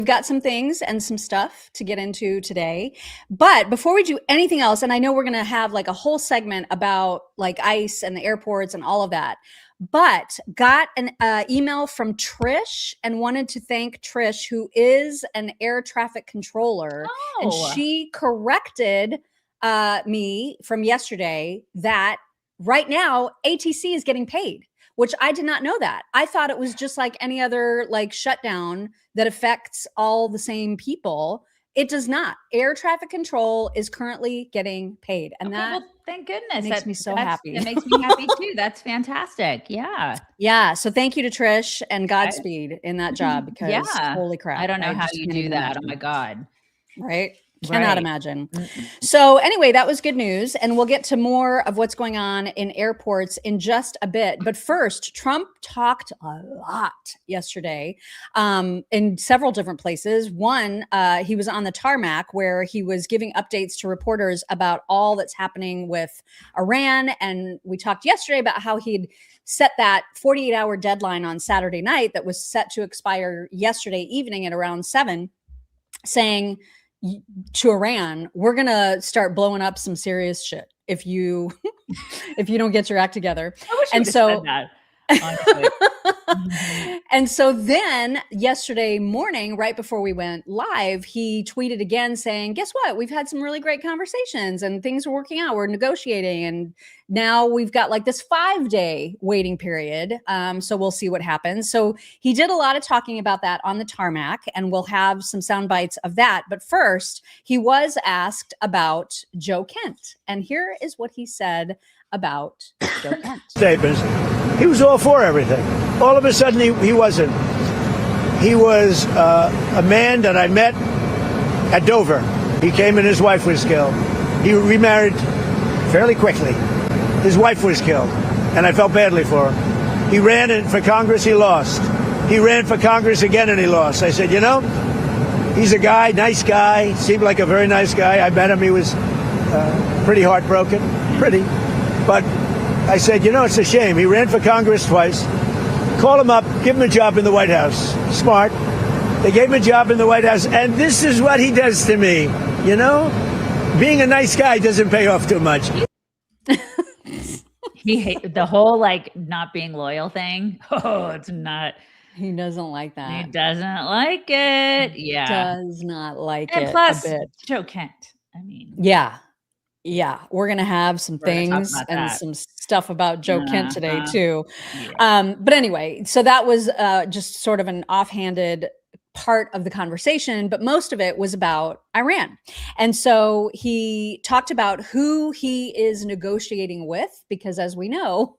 We've got some things and some stuff to get into today. But before we do anything else, and I know we're going to have like a whole segment about like ICE and the airports and all of that, but got an email from Trish and wanted to thank Trish, who is an air traffic controller. Oh. And she corrected me from yesterday that right now ATC is getting paid, which I did not know that. I thought it was just like any other like shutdown that affects all the same people. It does not. Air traffic control is currently getting paid. And well, thank goodness. Makes me so happy. It makes me happy too. That's fantastic. Yeah. Yeah. So thank you to Trish and Godspeed in that job, because holy crap. I don't know how you do that. Oh my God. Right. Cannot imagine. So anyway, that was good news. And we'll get to more of what's going on in airports in just a bit. But first, Trump talked a lot yesterday in several different places. One, he was on the tarmac where he was giving updates to reporters about all that's happening with Iran. And we talked yesterday about how he'd set that 48-hour deadline on Saturday night that was set to expire yesterday evening at around 7, saying to Iran, we're going to start blowing up some serious shit if you don't get your act together. I wish and so said that, honestly. And so then yesterday morning, right before we went live, he tweeted again saying, guess what? We've had some really great conversations and things are working out. We're negotiating. And now we've got like this 5-day waiting period. So we'll see what happens. So he did a lot of talking about that on the tarmac, and we'll have some sound bites of that. But first, he was asked about Joe Kent. And here is what he said about Joe Kent. Statements. He was all for everything. All of a sudden, he wasn't. He was a man that I met at Dover. He came and his wife was killed. He remarried fairly quickly. His wife was killed, and I felt badly for him. He ran for Congress, he lost. He ran for Congress again, and he lost. I said, you know, he's a guy, nice guy, seemed like a very nice guy. I met him, he was pretty heartbroken, but I said, you know, it's a shame. He ran for Congress twice. Call him up, give him a job in the White House. Smart. They gave him a job in the White House, and this is what he does to me. You know, being a nice guy doesn't pay off too much. He hates the whole like not being loyal thing. Oh, it's not. He doesn't like that. He doesn't like it. Yeah. Does not like and it. Plus, a bit. Joe Kent. I mean. Yeah. Yeah, we're going to have some things and some stuff about Joe Kent today too. Yeah. But anyway, so that was just sort of an offhanded part of the conversation, but most of it was about Iran. And so he talked about who he is negotiating with, because as we know,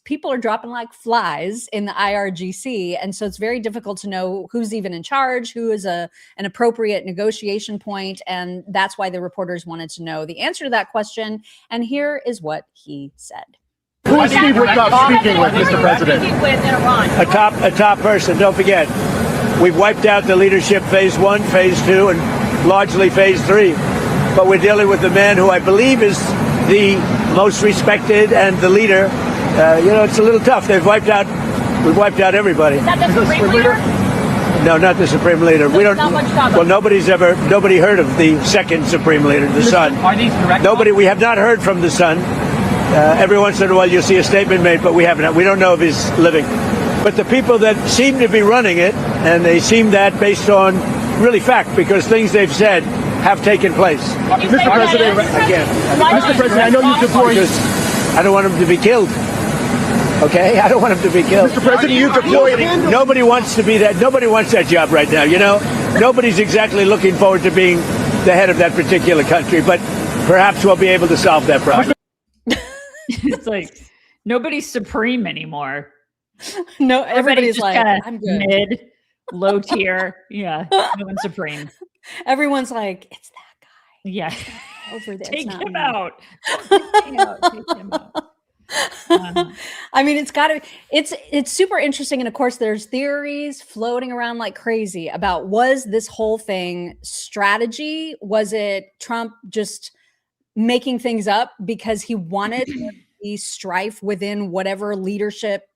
people are dropping like flies in the IRGC. And so it's very difficult to know who's even in charge, who is an appropriate negotiation point. And that's why the reporters wanted to know the answer to that question. And here is what he said. Who is Steve Witkoff speaking with, Mr. President? A top person. Don't forget, we've wiped out the leadership phase 1, phase 2, and largely phase 3. But we're dealing with the man who I believe is the most respected and the leader. You know, it's a little tough. We've wiped out everybody. Is that the Supreme Leader? No, not the Supreme Leader. We don't. Well, nobody heard of the second Supreme Leader, the son. Are these direct? We have not heard from the son. Every once in a while, you'll see a statement made, but we haven't. We don't know if he's living. But the people that seem to be running it, and they seem that based on really fact, because things they've said have taken place. Mr. President, again. Mr. President, I know you deployed. I don't want him to be killed. Okay, I don't want him to be killed. Mr. President, you deployed. Nobody wants to be that. Nobody wants that job right now. You know, nobody's exactly looking forward to being the head of that particular country. But perhaps we'll be able to solve that problem. It's like nobody's supreme anymore. No, everybody's like, I'm good. Mid, low tier. Yeah, no one's supreme. Everyone's like, it's that guy. Yeah. Over there. Take him out. Take him out. I mean, it's super interesting. And of course, there's theories floating around like crazy about, was this whole thing strategy? Was it Trump just making things up because he wanted the strife within whatever leadership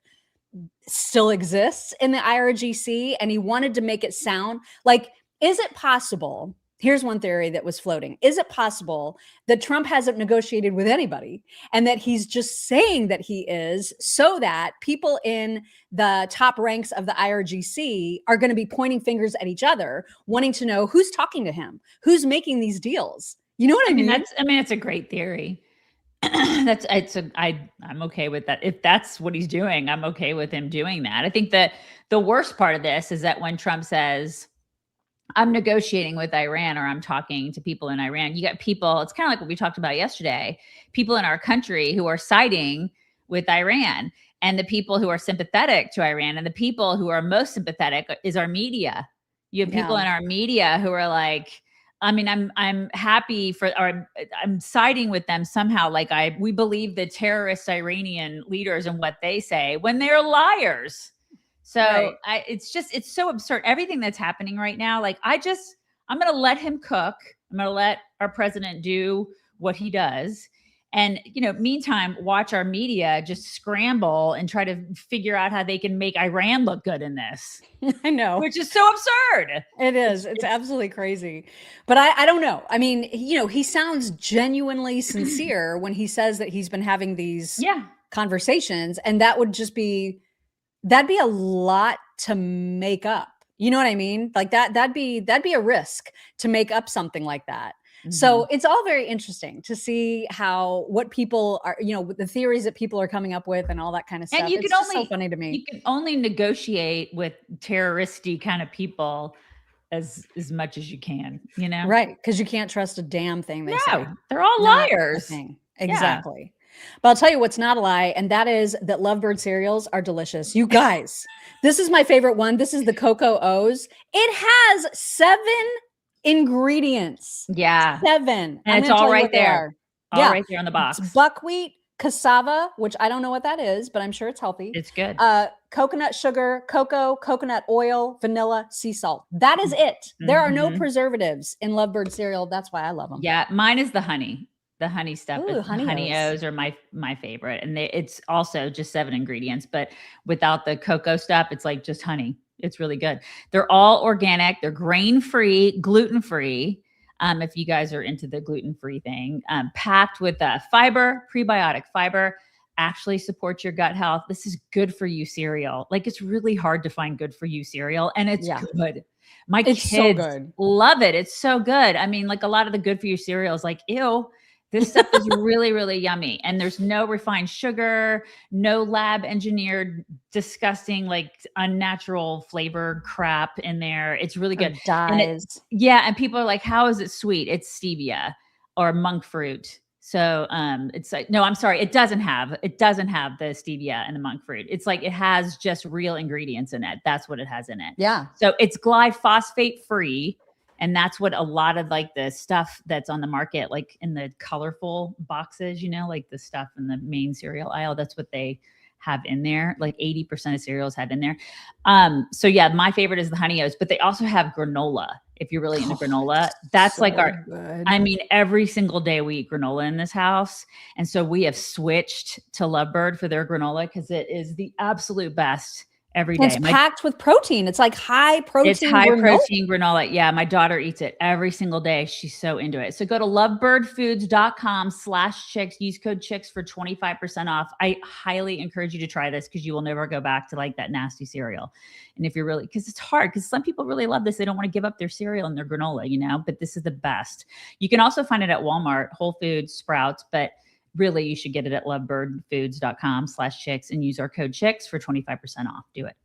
still exists in the IRGC, and he wanted to make it sound like, is it possible? Here's one theory that was floating. Is it possible that Trump hasn't negotiated with anybody and that he's just saying that he is, so that people in the top ranks of the IRGC are going to be pointing fingers at each other, wanting to know who's talking to him, who's making these deals? You know what I mean? It's a great theory. I'm okay with that. If that's what he's doing, I'm okay with him doing that. I think that the worst part of this is that when Trump says, I'm negotiating with Iran, or I'm talking to people in Iran, you got people, it's kind of like what we talked about yesterday, people in our country who are siding with Iran, and the people who are sympathetic to Iran, and the people who are most sympathetic is our media. You have people in our media who are like, I mean, I'm happy for, or I'm siding with them somehow. Like we believe the terrorist Iranian leaders and what they say when they're liars. So it's so absurd. Everything that's happening right now, like I'm going to let him cook. I'm going to let our president do what he does. And, meantime, watch our media just scramble and try to figure out how they can make Iran look good in this. I know. Which is so absurd. It is. It's absolutely crazy. But I don't know. I mean, he sounds genuinely sincere when he says that he's been having these conversations. And that would just that'd be a lot to make up. You know what I mean? Like that'd be a risk to make up something like that. Mm-hmm. So it's all very interesting to see what people are, the theories that people are coming up with and all that kind of stuff. And it's just so funny to me. You can only negotiate with terroristy kind of people as much as you can, Right. Because you can't trust a damn thing they say. They're all liars. Exactly. Yeah. But I'll tell you what's not a lie, and that is that Lovebird cereals are delicious. You guys, this is my favorite one. This is the Cocoa O's. It has 7 ingredients. Yeah. 7. And it's all right there. Right there on the box. It's buckwheat, cassava, which I don't know what that is, but I'm sure it's healthy. It's good. Coconut sugar, cocoa, coconut oil, vanilla, sea salt. That is it. There are no preservatives in Lovebird cereal. That's why I love them. Yeah. Mine is the honey. The honey stuff. Ooh, honey O's are my favorite. And it's also just 7 ingredients, but without the cocoa stuff, it's like just honey. It's really good. They're all organic. They're grain-free, gluten-free. If you guys are into the gluten-free thing, packed with fiber, prebiotic fiber, actually supports your gut health. This is good for you cereal. Like, it's really hard to find good for you cereal, and it's good. My kids love it. It's so good. I mean, like a lot of the good for you cereals, like, ew, this stuff is really, really yummy. And there's no refined sugar, no lab engineered, disgusting, like unnatural flavored crap in there. It's really good. Dyes. And people are like, how is it sweet? It's stevia or monk fruit. So it's like, no, I'm sorry. It doesn't have the stevia and the monk fruit. It's like, it has just real ingredients in it. That's what it has in it. Yeah. So it's glyphosate free. And that's what a lot of like the stuff that's on the market, like in the colorful boxes, like the stuff in the main cereal aisle, that's what they have in there. Like 80% of cereals have in there. So yeah, my favorite is the Honey Oats, but they also have granola. If you're really into granola, that's so like every single day we eat granola in this house. And so we have switched to Lovebird for their granola because it is the absolute best. Every day. It's packed with protein. It's like high protein. It's high protein granola. Yeah. My daughter eats it every single day. She's so into it. So go to lovebirdfoods.com/chicks. Use code chicks for 25% off. I highly encourage you to try this because you will never go back to like that nasty cereal. And if you're because it's hard because some people really love this. They don't want to give up their cereal and their granola, but this is the best. You can also find it at Walmart, Whole Foods, Sprouts, but really, you should get it at lovebirdfoods.com/chicks and use our code chicks for 25% off. Do it.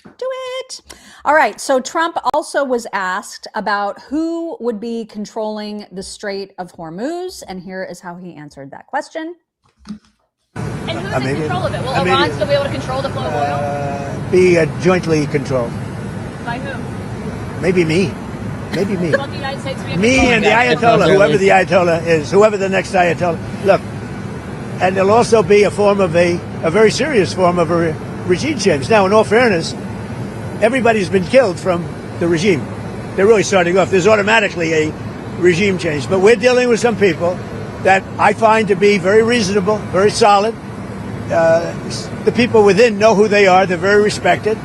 Do it. All right. So Trump also was asked about who would be controlling the Strait of Hormuz. And here is how he answered that question. And who's in control of it? Will Iran still be able to control the flow of oil? Be jointly controlled. By who? Maybe me. Maybe me. Well, the United States me and the Ayatollah, whoever the Ayatollah is, whoever the next Ayatollah. Look, and there'll also be a form of a very serious form of a regime change. Now, in all fairness, everybody's been killed from the regime. They're really starting off. There's automatically a regime change. But we're dealing with some people that I find to be very reasonable, very solid, the people within know who they are. They're very respected.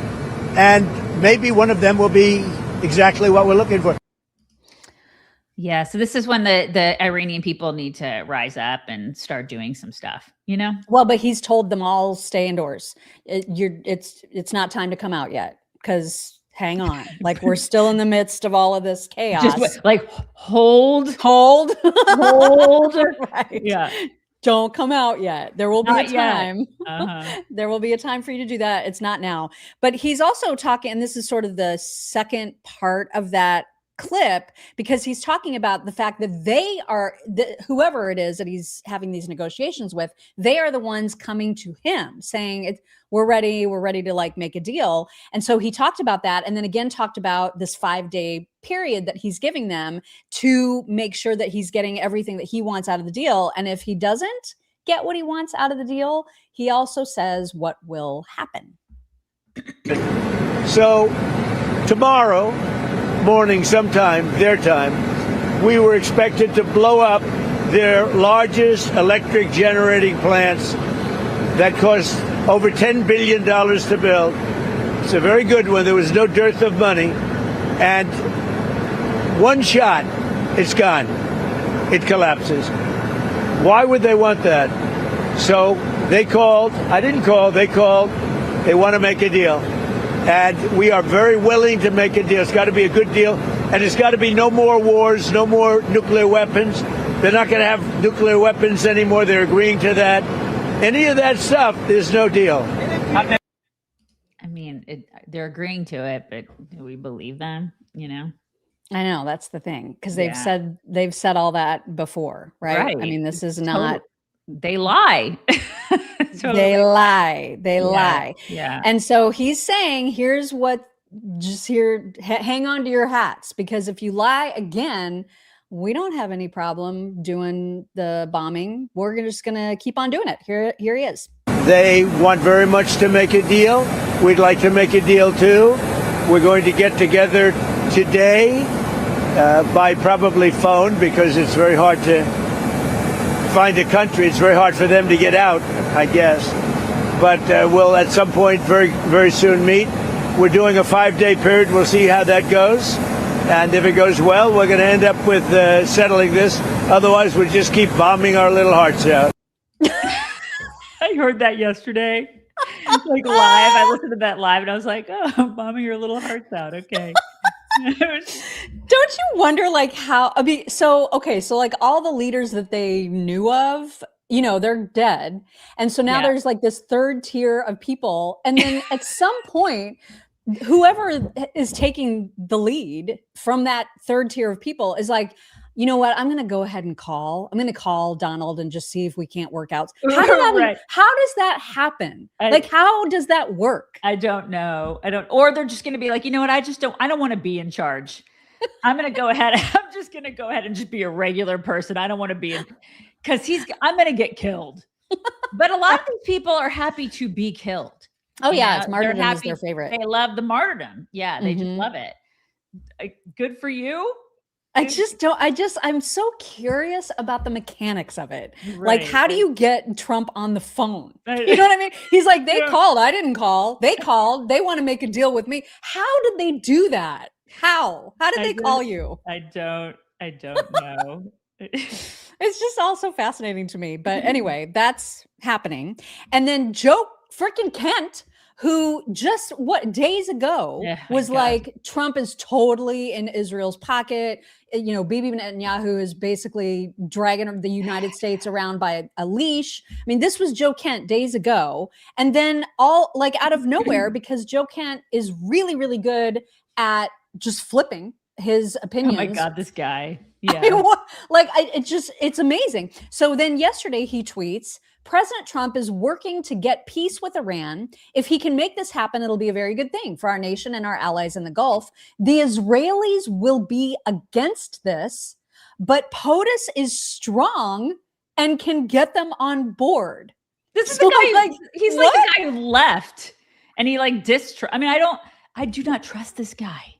And maybe one of them will be exactly what we're looking for. Yeah. So this is when the Iranian people need to rise up and start doing some stuff, you know? Well, but he's told them all stay indoors. It's not time to come out yet, because hang on, like we're still in the midst of all of this chaos. Just like hold. Right. Yeah. Don't come out yet. There will be Not a time. Uh-huh. There will be a time for you to do that. It's not now. But he's also talking, and this is sort of the second part of that clip, because he's talking about the fact that they are, whoever it is that he's having these negotiations with, they are the ones coming to him saying, we're ready to like make a deal. And so he talked about that, and then again talked about this 5-day period that he's giving them to make sure that he's getting everything that he wants out of the deal. And if he doesn't get what he wants out of the deal, he also says what will happen. So tomorrow morning, sometime, their time, we were expected to blow up their largest electric generating plants that cost over $10 billion to build. It's a very good one. There was no dearth of money. And one shot, it's gone. It collapses. Why would they want that? So they called. I didn't call. They called. They want to make a deal. And we are very willing to make a deal. It's got to be a good deal. And it's got to be no more wars, no more nuclear weapons. They're not going to have nuclear weapons anymore. They're agreeing to that. Any of that stuff, there's no deal. I mean, they're agreeing to it, but do we believe them? You know? I know, that's the thing, because they've said all that before, right? I mean, this is not. They lie. They lie. Yeah. And so he's saying, here's what, hang on to your hats, because if you lie again, we don't have any problem doing the bombing. We're just going to keep on doing it. Here he is. They want very much to make a deal. We'd like to make a deal too. We're going to get together today by probably phone, because it's very hard to find a country. It's very hard for them to get out, I guess. But we'll at some point very, very soon meet. We're doing a 5-day period. We'll see how that goes. And if it goes well, we're going to end up with settling this. Otherwise, we'll just keep bombing our little hearts out. I heard that yesterday, like live. I listened to that live, and I was like, "Oh, bombing your little hearts out." Okay. Don't you wonder, like, how? I mean, so like all the leaders that they knew of, you know, they're dead, and so now there's like this third tier of people, and then at some point, whoever is taking the lead from that third tier of people is like, you know what? I'm going to go ahead and call. I'm going to call Donald and just see if we can't work out. How does that happen? How does that work? I don't know. Or they're just going to be like, you know what? I don't want to be in charge. I'm going to go ahead. I'm just going to go ahead and just be a regular person. I don't want to be because I'm going to get killed. But a lot of these people are happy to be killed. Oh yeah. It's martyrdom is their favorite. They love the martyrdom. Yeah. They just love it. Good for you. I'm so curious about the mechanics of it. Right, like, how do you get Trump on the phone? You know what I mean? He's like, they called, I didn't call. They called, they want to make a deal with me. How did they do that? How did they call you? I don't know. It's just all so fascinating to me. But anyway, that's happening. And then Joe freaking Kent, who just days ago was like, Trump is totally in Israel's pocket. You know, Bibi Netanyahu is basically dragging the United States around by a leash. I mean, this was Joe Kent days ago. And then all like out of nowhere, because Joe Kent is really, really good at just flipping his opinions. Oh my God, this guy. Yeah. It's amazing. So then yesterday he tweets, President Trump is working to get peace with Iran. If he can make this happen, it'll be a very good thing for our nation and our allies in the Gulf. The Israelis will be against this, but POTUS is strong and can get them on board. This is the guy, he's like the guy who left and he like I mean, I do not trust this guy.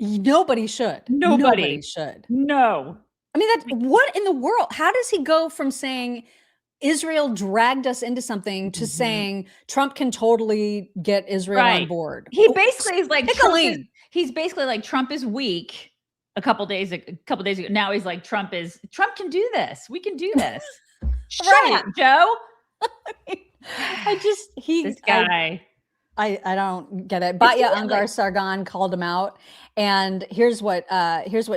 Nobody should. Nobody should. No. I mean, what in the world? How does he go from saying Israel dragged us into something to saying Trump can totally get Israel on board. He basically is like, he's basically like, Trump is weak. A couple days ago. Now he's like, Trump can do this. We can do this. Shut up, Joe. This guy. I don't get it. Batya Ungar Sargon called him out. And here's what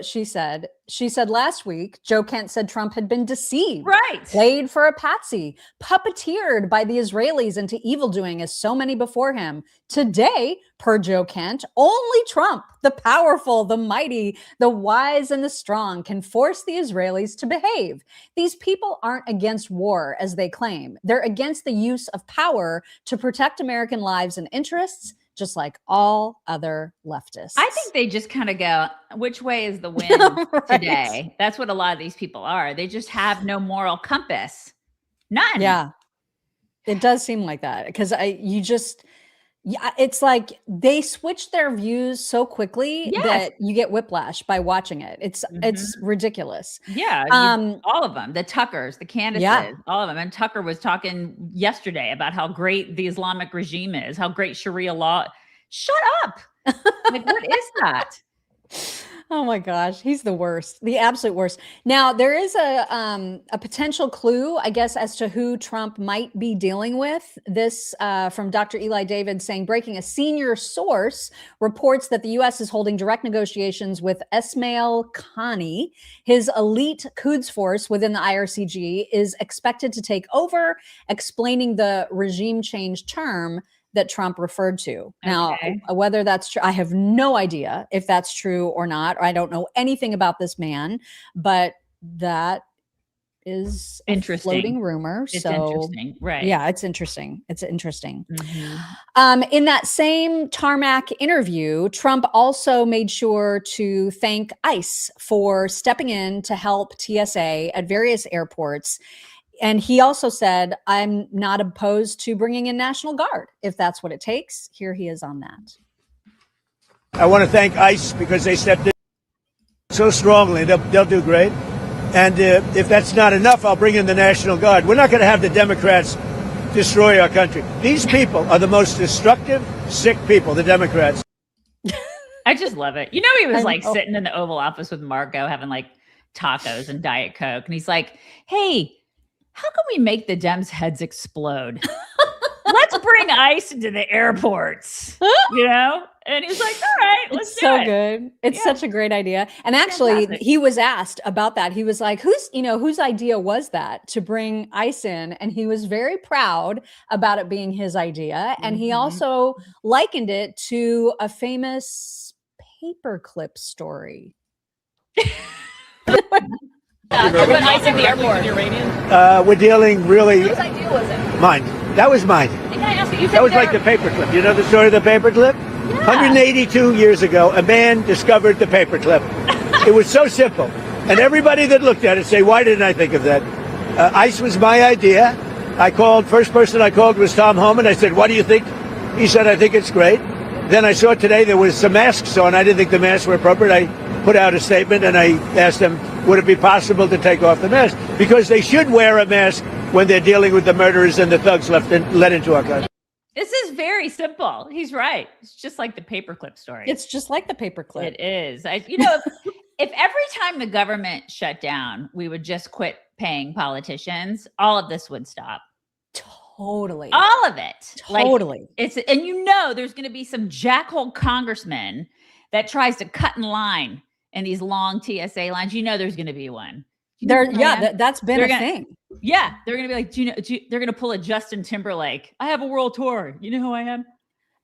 she said. She said last week, Joe Kent said Trump had been deceived, played for a patsy, puppeteered by the Israelis into evildoing as so many before him. Today, per Joe Kent, only Trump, the powerful, the mighty, the wise, and the strong can force the Israelis to behave. These people aren't against war, as they claim. They're against the use of power to protect American lives and interests, just like all other leftists. I think they just kind of go, which way is the wind today? That's what a lot of these people are. They just have no moral compass. None. Yeah. It does seem like that because it's like they switch their views so quickly that you get whiplash by watching it. It's ridiculous. Yeah. All of them, the Tuckers, the Candaces, all of them. And Tucker was talking yesterday about how great the Islamic regime is, how great Sharia law. Shut up. Like, what is that? Oh my gosh, he's the worst, the absolute worst. Now there is a potential clue, I guess, as to who Trump might be dealing with. This from Dr. Eli David saying, breaking, a senior source reports that the U.S. is holding direct negotiations with Ismail Khani. His elite Quds force within the IRCG is expected to take over, explaining the regime change term that Trump referred to. Now, whether that's true, I have no idea if that's true or not. Or I don't know anything about this man, but that is interesting. A floating rumor. It's interesting, right? Yeah, it's interesting. It's interesting. In that same tarmac interview, Trump also made sure to thank ICE for stepping in to help TSA at various airports. And he also said, I'm not opposed to bringing in National Guard if that's what it takes. Here he is on that. I want to thank ICE because they stepped in so strongly. They'll do great. And if that's not enough, I'll bring in the National Guard. We're not going to have the Democrats destroy our country. These people are the most destructive, sick people, the Democrats. I just love it. You know, he was like sitting in the Oval Office with Marco having like tacos and Diet Coke. And he's like, hey, how can we make the Dems' heads explode? Let's bring ICE into the airports, you know? And he's like, all right, let's do it. It's so good. It's such a great idea. And actually, he was asked about that. He was like, whose idea was that to bring ICE in? And he was very proud about it being his idea. And he also likened it to a famous paperclip story. Put ICE in the airport. We're dealing really. Whose idea was it? Mine. That was mine. Can I ask you? That was like the paperclip. You know the story of the paperclip? Yeah. 182 years ago, a man discovered the paperclip. It was so simple. And everybody that looked at it say, why didn't I think of that? ICE was my idea. First person I called was Tom Homan. I said, what do you think? He said, I think it's great. Then I saw today there was some masks on. I didn't think the masks were appropriate. I put out a statement and I asked them, would it be possible to take off the mask? Because they should wear a mask when they're dealing with the murderers and the thugs let into our country. This is very simple. He's right. It's just like the paperclip story. It's just like the paperclip. It is. If every time the government shut down, we would just quit paying politicians, all of this would stop. Totally. All of it. Totally. There's going to be some jackhole congressman that tries to cut in line in these long TSA lines. There's going to be one. That's been a thing. Yeah. They're going to be like, they're going to pull a Justin Timberlake. I have a world tour. You know who I am?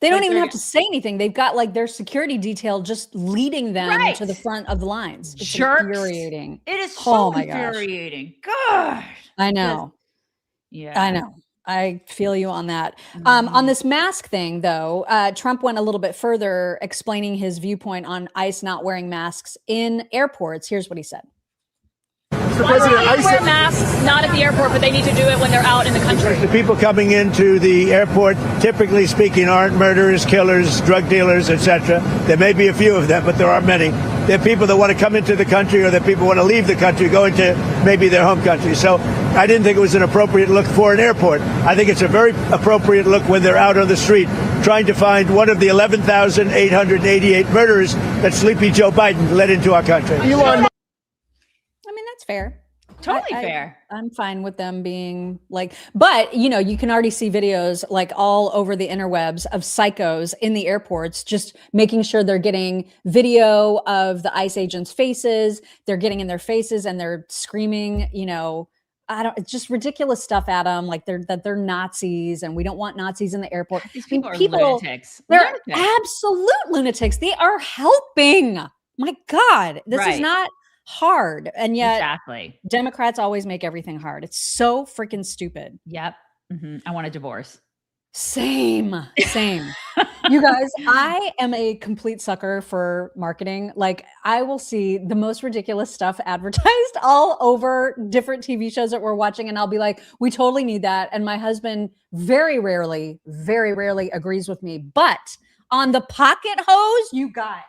They don't even have to say anything. They've got like their security detail just leading them to the front of the lines. It's infuriating. It is so infuriating. Gosh. I know. Yeah. I know. I feel you on that. On this mask thing, though, Trump went a little bit further, explaining his viewpoint on ICE not wearing masks in airports. Here's what he said. Mr. President, ICE wear masks not at the airport, but they need to do it when they're out in the country. The people coming into the airport, typically speaking, aren't murderers, killers, drug dealers, etc. There may be a few of them, but there aren't many. There are people that want to come into the country, or that people want to leave the country, go into maybe their home country. So I didn't think it was an appropriate look for an airport. I think it's a very appropriate look when they're out on the street trying to find one of the 11,888 murderers that Sleepy Joe Biden led into our country. Elon I mean, that's fair. Totally fair. I'm fine with them being like, but you know, you can already see videos like all over the interwebs of psychos in the airports, just making sure they're getting video of the ICE agents' faces. They're getting in their faces and they're screaming, you know, it's just ridiculous stuff at them. Like they're Nazis and we don't want Nazis in the airport. These people are lunatics. They're absolute lunatics. They are helping. My God, this is not hard, and yet exactly Democrats always make everything hard. It's so freaking stupid. Yep. I want a divorce. Same. You guys, I am a complete sucker for marketing. Like, I will see the most ridiculous stuff advertised all over different TV shows that we're watching, and I'll be like, we totally need that. And my husband very rarely agrees with me, but on the pocket hose, you guys,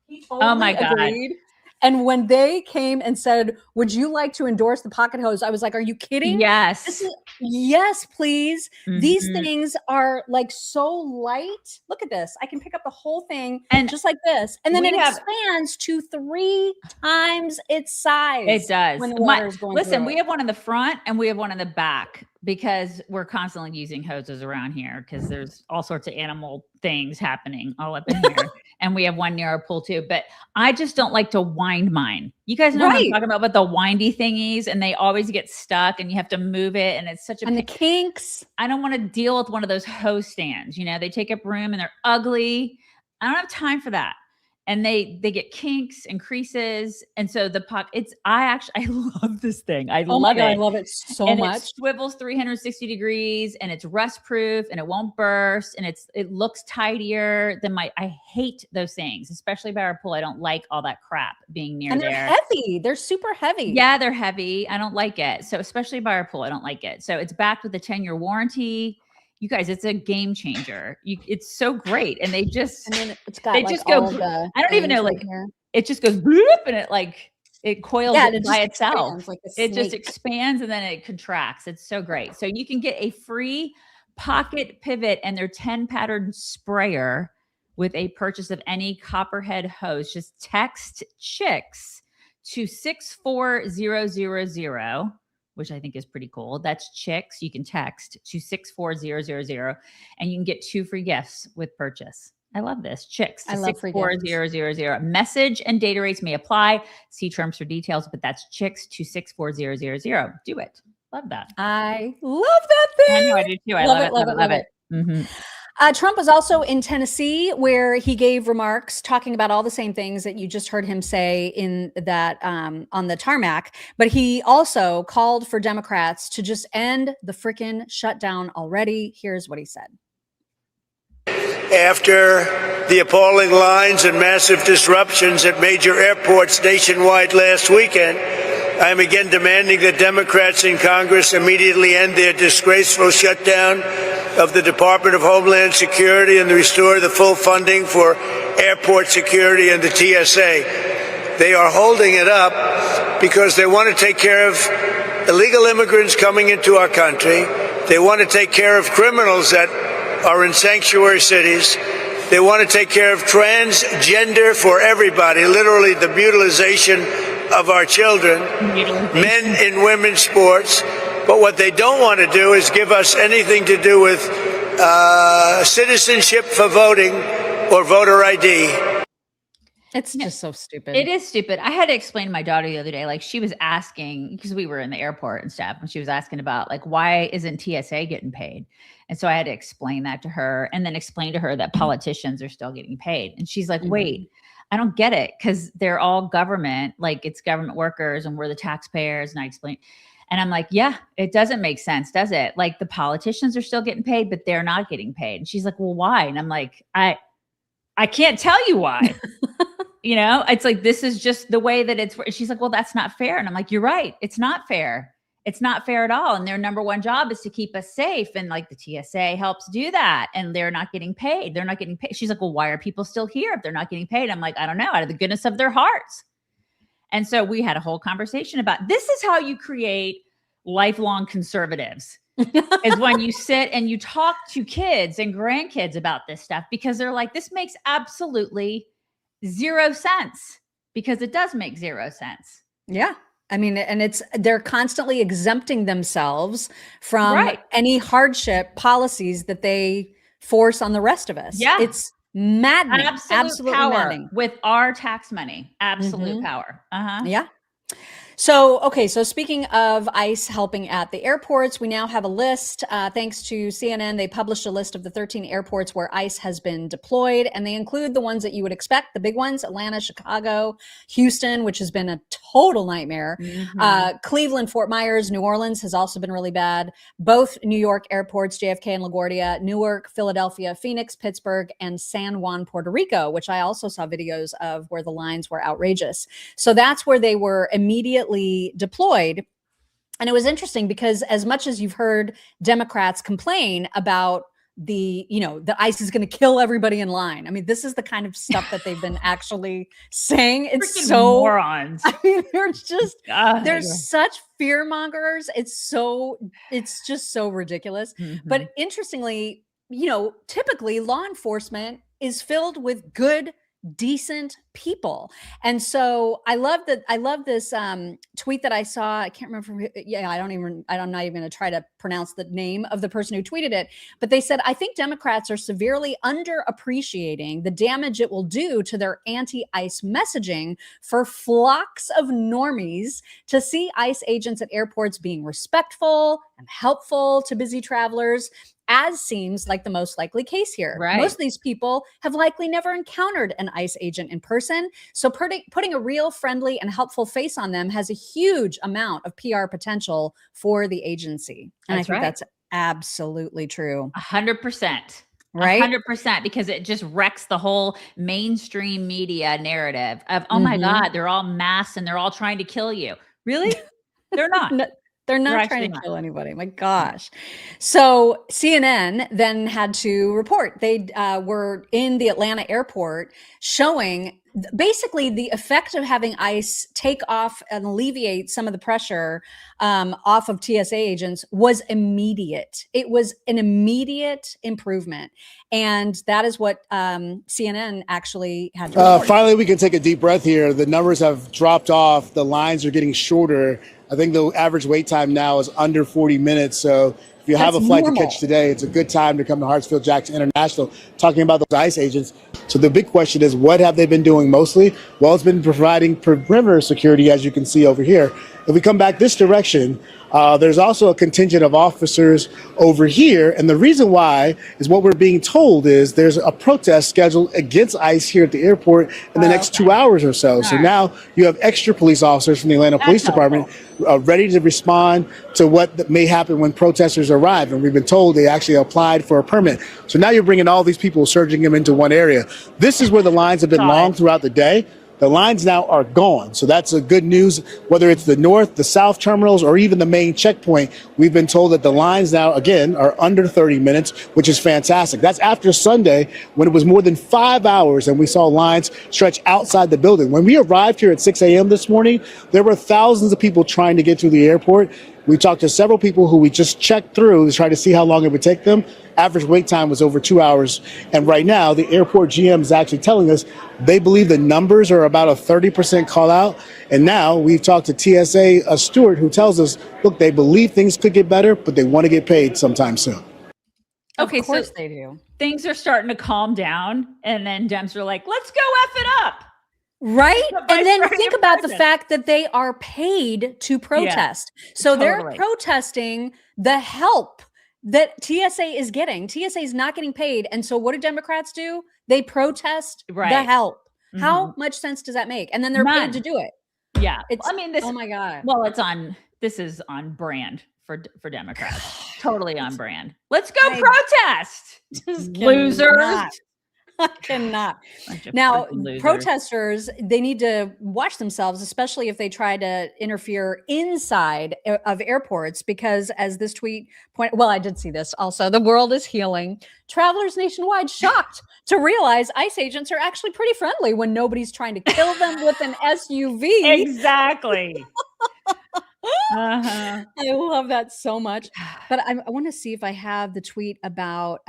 he totally agreed. And when they came and said, would you like to endorse the pocket hose? I was like, are you kidding? Yes. Yes, please. These things are like so light. Look at this. I can pick up the whole thing and just like this. And then it expands to 3 times its size. It does. When the water is going Listen, through we have one in the front and we have one in the back because we're constantly using hoses around here because there's all sorts of animal things happening all up in here. And we have one near our pool too. But I just don't like to wind mine. You guys know what I'm talking about with the windy thingies, and they always get stuck and you have to move it. And it's such a the kinks. I don't want to deal with one of those hose stands. You know, they take up room and they're ugly. I don't have time for that. And they get kinks and creases. And so the pocket, I love this thing. I love it. I love it so much. It swivels 360 degrees and it's rust proof and it won't burst and it looks tidier than I hate those things, especially by our pool. I don't like all that crap being near there. They're heavy. They're super heavy. Yeah, they're heavy. I don't like it. So especially by our pool, I don't like it. So it's backed with a 10-year warranty. You guys, it's a game changer. It's so great. And they just, it's got they just go, I don't even know, like it just goes bloop and it coils by itself. Like it just expands and then it contracts. It's so great. So you can get a free pocket pivot and their 10 pattern sprayer with a purchase of any Copperhead hose. Just text CHICKS to 64000. Which I think is pretty cool. That's CHICKS. You can text to 64000 and you can get 2 free gifts with purchase. I love this. CHICKS to 64000. Message and data rates may apply. See terms for details, but that's CHICKS to 64000. Do it. Love that. I love that thing. I know I do too. I love it. Mm-hmm. Trump was also in Tennessee, where he gave remarks talking about all the same things that you just heard him say in that on the tarmac. But he also called for Democrats to just end the frickin' shutdown already. Here's what he said. After the appalling lines and massive disruptions at major airports nationwide last weekend, I am again demanding that Democrats in Congress immediately end their disgraceful shutdown of the Department of Homeland Security and restore the full funding for airport security and the TSA. They are holding it up because they want to take care of illegal immigrants coming into our country. They want to take care of criminals that are in sanctuary cities. They want to take care of transgender for everybody, literally the mutilization of our children, men in women's sports. But what they don't want to do is give us anything to do with citizenship for voting or voter ID. It's just so stupid. It is stupid. I had to explain to my daughter the other day, like she was asking, because we were in the airport and stuff, and she was asking about like, why isn't TSA getting paid? And so I had to explain that to her and then explain to her that politicians are still getting paid. And she's like, wait, I don't get it, because they're all government, like it's government workers and we're the taxpayers. And I explained. And I'm like, yeah, it doesn't make sense, does it? Like the politicians are still getting paid, but they're not getting paid. And she's like, well, why? And I'm like, I can't tell you why. You know, it's like, this is just the way that it's. She's like, well, that's not fair. And I'm like, you're right. It's not fair. It's not fair at all. And their number one job is to keep us safe. And like the TSA helps do that. And they're not getting paid. They're not getting paid. She's like, well, why are people still here if they're not getting paid? I'm like, I don't know, out of the goodness of their hearts. And so we had a whole conversation about this is how you create lifelong conservatives is when you sit and you talk to kids and grandkids about this stuff, because they're like, this makes absolutely zero sense, because it does make zero sense. Yeah. I mean, and they're constantly exempting themselves from any hardship policies that they force on the rest of us. Yeah. It's maddening. Absolute power maddening. With our tax money. Absolute power. Yeah. So, okay. So speaking of ICE helping at the airports, we now have a list. Thanks to CNN, they published a list of the 13 airports where ICE has been deployed, and they include the ones that you would expect, the big ones: Atlanta, Chicago, Houston, which has been a total nightmare. Cleveland, Fort Myers, New Orleans has also been really bad. Both New York airports, JFK and LaGuardia, Newark, Philadelphia, Phoenix, Pittsburgh, and San Juan, Puerto Rico, which I also saw videos of where the lines were outrageous. So that's where they were immediately deployed. And it was interesting because as much as you've heard Democrats complain about the ICE is going to kill everybody in line. I mean, this is the kind of stuff that they've been actually saying. It's freaking so morons. I mean, they're such fear mongers. It's just so ridiculous. But interestingly, typically law enforcement is filled with good, decent people. And so I love this tweet that I saw. I can't remember. I'm not even going to try to pronounce the name of the person who tweeted it, but they said, I think Democrats are severely underappreciating the damage it will do to their anti-ICE messaging for flocks of normies to see ICE agents at airports being respectful and helpful to busy travelers, as seems like the most likely case here. Right. Most of these people have likely never encountered an ICE agent in person. So putting a real friendly and helpful face on them has a huge amount of PR potential for the agency. And I think that's absolutely true. 100%. Right? 100%, because it just wrecks the whole mainstream media narrative of, oh my God, they're all masked and they're all trying to kill you. Really? They're not. They're not trying to kill anybody. My gosh. So CNN then had to report. They were in the Atlanta airport showing basically the effect of having ICE take off and alleviate some of the pressure off of TSA agents was immediate. It was an immediate improvement. And that is what CNN actually had to report. Finally, we can take a deep breath here. The numbers have dropped off. The lines are getting shorter. I think the average wait time now is under 40 minutes. So if you have a flight to catch today, it's a good time to come to Hartsfield-Jackson International, talking about those ICE agents. So the big question is, what have they been doing mostly? Well, it's been providing perimeter security, as you can see over here. If we come back this direction, there's also a contingent of officers over here. And the reason why is what we're being told is there's a protest scheduled against ICE here at the airport in the next 2 hours or so. So now you have extra police officers from the Atlanta Police Department ready to respond to what may happen when protesters arrive. And we've been told they actually applied for a permit. So now you're bringing all these people, surging them into one area. This is where the lines have been long throughout the day. The lines now are gone. So that's a good news, whether it's the north, the south terminals, or even the main checkpoint. We've been told that the lines now, again, are under 30 minutes, which is fantastic. That's after Sunday, when it was more than 5 hours and we saw lines stretch outside the building. When we arrived here at 6 a.m. this morning, there were thousands of people trying to get through the airport. We talked to several people who we just checked through to try to see how long it would take them. Average wait time was over 2 hours. And right now, the airport GM is actually telling us they believe the numbers are about a 30% call out. And now we've talked to TSA steward who tells us, look, they believe things could get better, but they want to get paid sometime soon. Okay, of course so they do. Things are starting to calm down. And then Dems are like, let's go F it up. Right. And then think about the fact that they are paid to protest. So they're protesting the help that TSA is getting. TSA is not getting paid. And so what do Democrats do? They protest the help. How much sense does that make? And then they're paid to do it. Yeah. Oh my God. Well, this is on brand for Democrats. Totally on brand. Let's go protest. Losers. I cannot. Bunch of Now, freaking losers. protesters, they need to watch themselves, especially if they try to interfere inside of airports, because as this tweet well, I did see this also. The world is healing. Travelers nationwide shocked to realize ICE agents are actually pretty friendly when nobody's trying to kill them with an SUV. Exactly. I love that so much. But I want to see if I have the tweet about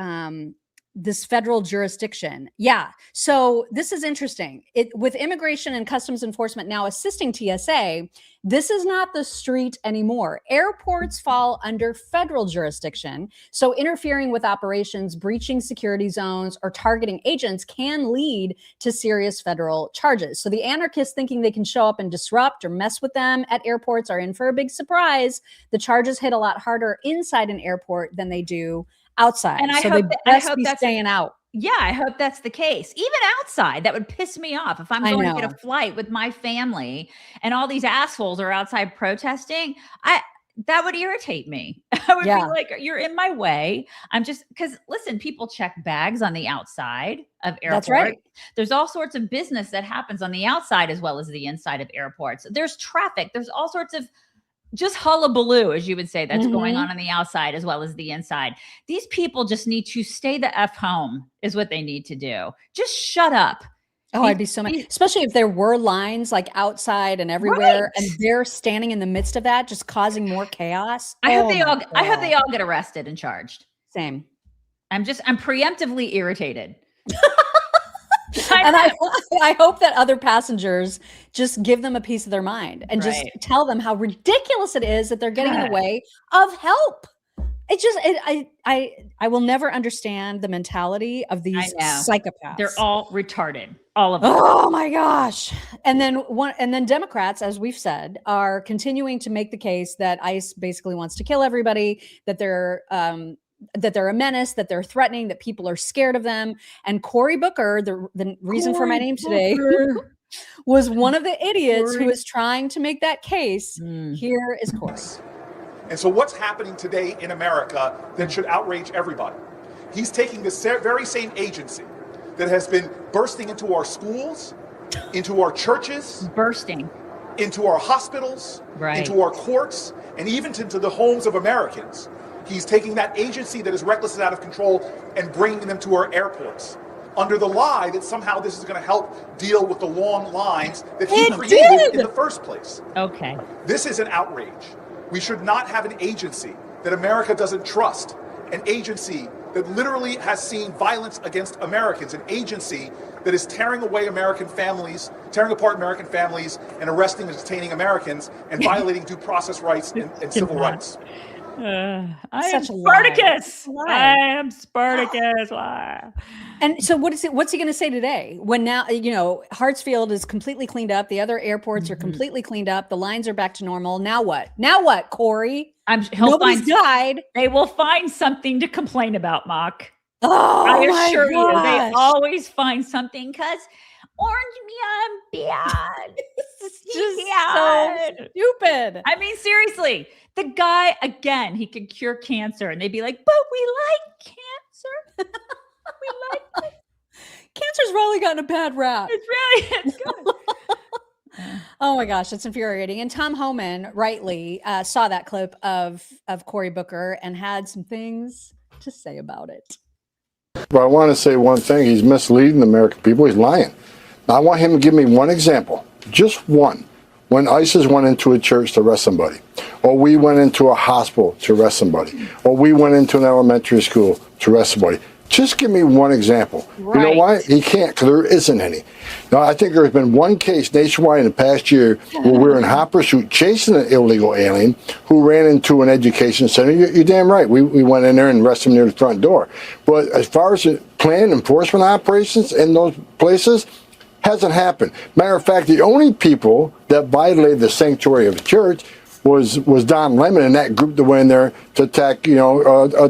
this federal jurisdiction. Yeah. So this is interesting. With immigration and customs enforcement now assisting TSA, this is not the street anymore. Airports fall under federal jurisdiction. So interfering with operations, breaching security zones, or targeting agents can lead to serious federal charges. So the anarchists thinking they can show up and disrupt or mess with them at airports are in for a big surprise. The charges hit a lot harder inside an airport than they do outside. And I so hope they best be that's staying out. Yeah, I hope that's the case. Even outside, that would piss me off if I'm going to get a flight with my family and all these assholes are outside protesting. That would irritate me. I would be like, you're in my way. I'm just because listen, people check bags on the outside of airports. That's right. There's all sorts of business that happens on the outside as well as the inside of airports. There's traffic. There's all sorts of just hullabaloo, as you would say, that's going on the outside as well as the inside. These people just need to stay the F home is what they need to do. Just shut up. Oh, I'd be so mad, especially if there were lines like outside and everywhere, and they're standing in the midst of that, just causing more chaos. I hope they all get arrested and charged. Same. I'm preemptively irritated. And I hope that other passengers just give them a piece of their mind and just tell them how ridiculous it is that they're getting in the way of help. It just, I will never understand the mentality of these psychopaths. They're all retarded, all of them. Oh my gosh! And then Democrats, as we've said, are continuing to make the case that ICE basically wants to kill everybody, that they're a menace, that they're threatening, that people are scared of them. And Cory Booker, the reason for my name today, was one of the idiots who is trying to make that case. Here is Cory. And so what's happening today in America that should outrage everybody? He's taking this very same agency that has been bursting into our schools, into our churches, into our hospitals, into our courts, and even into the homes of Americans. He's taking that agency that is reckless and out of control and bringing them to our airports under the lie that somehow this is going to help deal with the long lines that he created in the first place. Okay. This is an outrage. We should not have an agency that America doesn't trust, an agency that literally has seen violence against Americans, an agency that is tearing apart American families, and arresting and detaining Americans and violating due process rights and civil rights. I am Spartacus. I am Spartacus. And so what's he going to say today when now, Hartsfield is completely cleaned up. The other airports are completely cleaned up. The lines are back to normal. Now what? Cory? Nobody's died. They will find something to complain about, Mock. Oh, I assure you, they always find something because orange meat bad. It's just so stupid. I mean, seriously, the guy, again, he could cure cancer. And they'd be like, but we like cancer. We like it. Cancer's really gotten a bad rap. It's good. Oh my gosh, it's infuriating. And Tom Homan rightly saw that clip of Cory Booker and had some things to say about it. But I want to say one thing. He's misleading the American people. He's lying. Now, I want him to give me one example, just one, when ISIS went into a church to arrest somebody, or we went into a hospital to arrest somebody, or we went into an elementary school to arrest somebody. Just give me one example. Right. You know why? He can't, because there isn't any. Now, I think there's been one case nationwide in the past year where we were in hot pursuit chasing an illegal alien who ran into an education center. You're damn right. We went in there and arrested him near the front door. But as far as planned enforcement operations in those places, hasn't happened. Matter of fact, the only people that violated the sanctuary of the church was Don Lemon and that group that went in there to attack,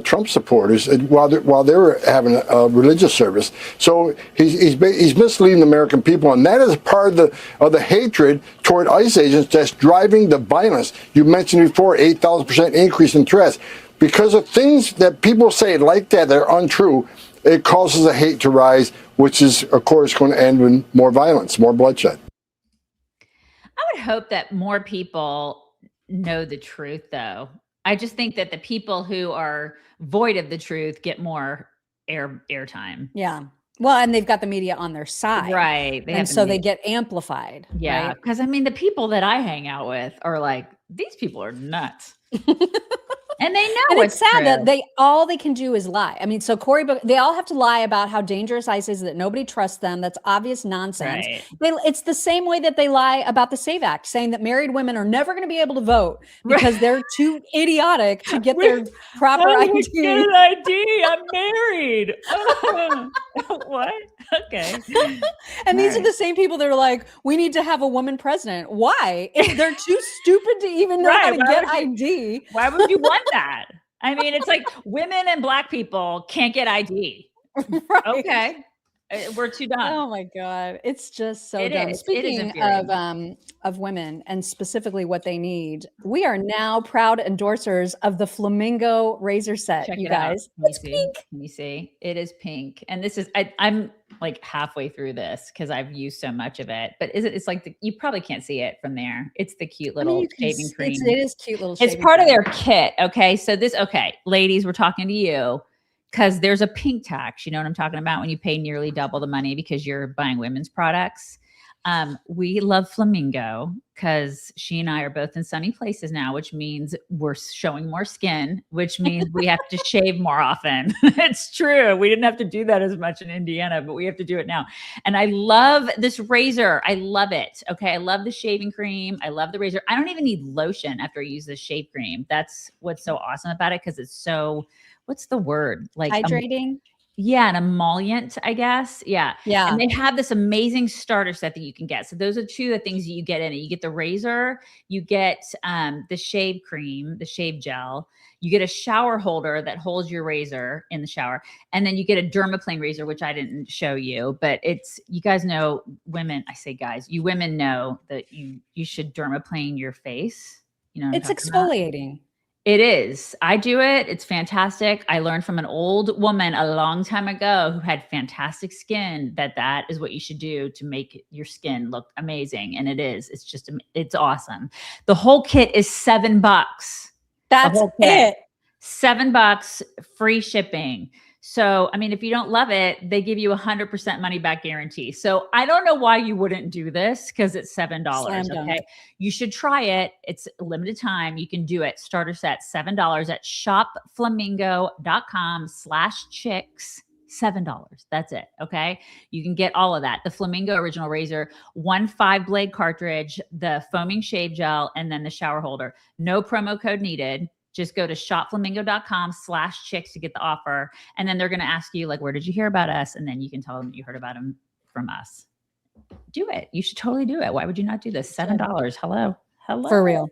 Trump supporters while they were having a religious service. So he's misleading the American people, and that is part of the hatred toward ICE agents that's driving the violence. You mentioned before 8,000% increase in threats because of things that people say like that are untrue. it causes the hate to rise, which is, of course, going to end with more violence, more bloodshed. I would hope that more people know the truth, though. I just think that the people who are void of the truth get more airtime. Yeah. Well, and they've got the media on their side. Right. And so they get amplified. Yeah. Because I mean, the people that I hang out with are like, these people are nuts. And they know. And it's sad that all they can do is lie. I mean, so Cory Booker, they all have to lie about how dangerous ICE is, that nobody trusts them. That's obvious nonsense. Right. It's the same way that they lie about the SAVE Act, saying that married women are never going to be able to vote because they're too idiotic to get their proper ID. Get an ID. I'm married. What? Okay. And these are the same people that are like, we need to have a woman president. Why? If they're too stupid to even know how to get ID. Why would you want that? I mean, it's like women and Black people can't get ID. Right. Okay. We're too dumb. Oh my God. It's just so It dumb. is. Speaking of women and specifically what they need, we are now proud endorsers of the Flamingo razor set. Check you it out. guys. Let me It's see. pink. Let me see. It is pink. And this is, I'm like halfway through this because I've used so much of it. But it's like, you probably can't see it from there. It's the cute little shaving cream. It is cute little It's shaving part of cream. their kit. Okay. So ladies, we're talking to you because there's a pink tax. You know what I'm talking about when you pay nearly double the money because you're buying women's products. We love Flamingo because she and I are both in sunny places now, which means we're showing more skin, which means we have to shave more often. It's true. We didn't have to do that as much in Indiana, but we have to do it now. And I love this razor. I love it. Okay. I love the shaving cream. I love the razor. I don't even need lotion after I use the shave cream. That's what's so awesome about it. Cause it's so, what's the word? Like hydrating. Yeah, an emollient, I guess. Yeah. Yeah. And they have this amazing starter set that you can get. So those are two of the things that you get in it. You get the razor, you get the shave cream, the shave gel, you get a shower holder that holds your razor in the shower, and then you get a dermaplane razor, which I didn't show you, but you guys know, women, I say guys, you women know that you should dermaplane your face. You know what It's I'm talking about? exfoliating. It is. I do it. It's fantastic. I learned from an old woman a long time ago who had fantastic skin that is what you should do to make your skin look amazing. And it is. It's just, it's awesome. The whole kit is $7. That's it. $7, free shipping. So, I mean, if you don't love it, they give you 100% money back guarantee. So I don't know why you wouldn't do this because it's $7. Okay. You should try it. It's a limited time. You can do it. Starter set, $7 at shopflamingo.com/chicks. $7. That's it. Okay. You can get all of that. The Flamingo original razor, 1 5-blade cartridge, the foaming shave gel, and then the shower holder. No promo code needed. Just go to shopflamingo.com/chicks to get the offer. And then they're going to ask you, like, where did you hear about us? And then you can tell them you heard about them from us. Do it. You should totally do it. Why would you not do this? $7. Hello. For real.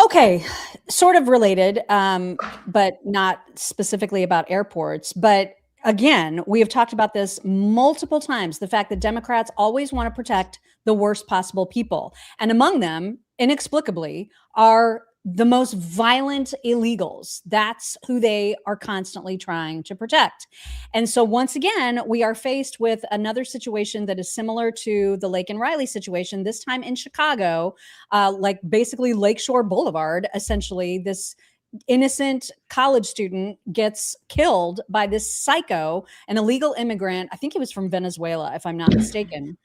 Okay. Sort of related, but not specifically about airports. But again, we have talked about this multiple times. The fact that Democrats always want to protect the worst possible people. And among them, inexplicably, are the most violent illegals. That's who they are constantly trying to protect. And so once again, we are faced with another situation that is similar to the Lake and Riley situation, this time in Chicago, like basically Lakeshore Boulevard. Essentially, this innocent college student gets killed by this psycho, an illegal immigrant. I think he was from Venezuela, if I'm not mistaken.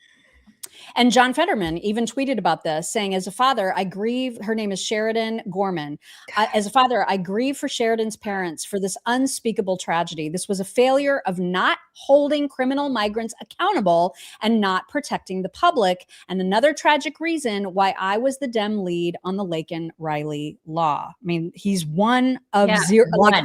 And John Fetterman even tweeted about this, saying, as a father, I grieve. Her name is Sheridan Gorman. As a father, I grieve for Sheridan's parents for this unspeakable tragedy. This was a failure of not holding criminal migrants accountable and not protecting the public. And another tragic reason why I was the Dem lead on the Laken Riley law. I mean, he's one of zero. Like,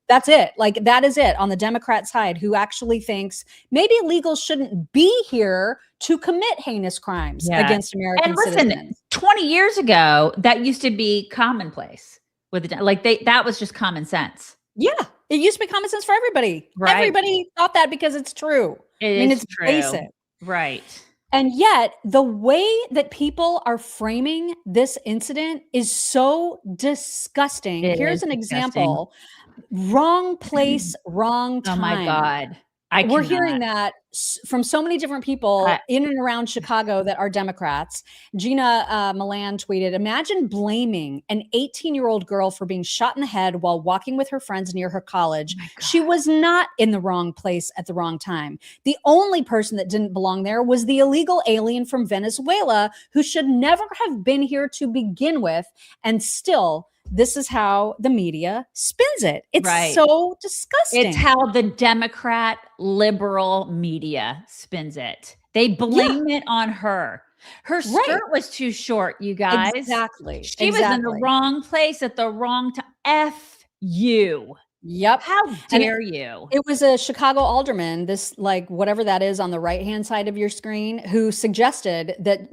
that's it. Like, that is it on the Democrat side, who actually thinks maybe illegals shouldn't be here to commit heinous crimes against American citizens. 20 years ago, that used to be commonplace with that was just common sense. Yeah. It used to be common sense for everybody. Right. Everybody thought that because it's true. It's true. Basic. Right. And yet, the way that people are framing this incident is so disgusting. It Here's is an disgusting. example. Wrong place, wrong time. Oh my God. We're hearing that from so many different people in and around Chicago that are Democrats. Gina Milan tweeted, imagine blaming an 18-year-old girl for being shot in the head while walking with her friends near her college. She was not in the wrong place at the wrong time. The only person that didn't belong there was the illegal alien from Venezuela who should never have been here to begin with. And still, this is how the media spins it. It's so disgusting. It's how the Democrat liberal media spins it. They blame it on her. Her skirt was too short, you guys. Exactly. She was in the wrong place at the wrong time. F you. Yep. How dare you? It was a Chicago alderman, this like whatever that is on the right-hand side of your screen, who suggested that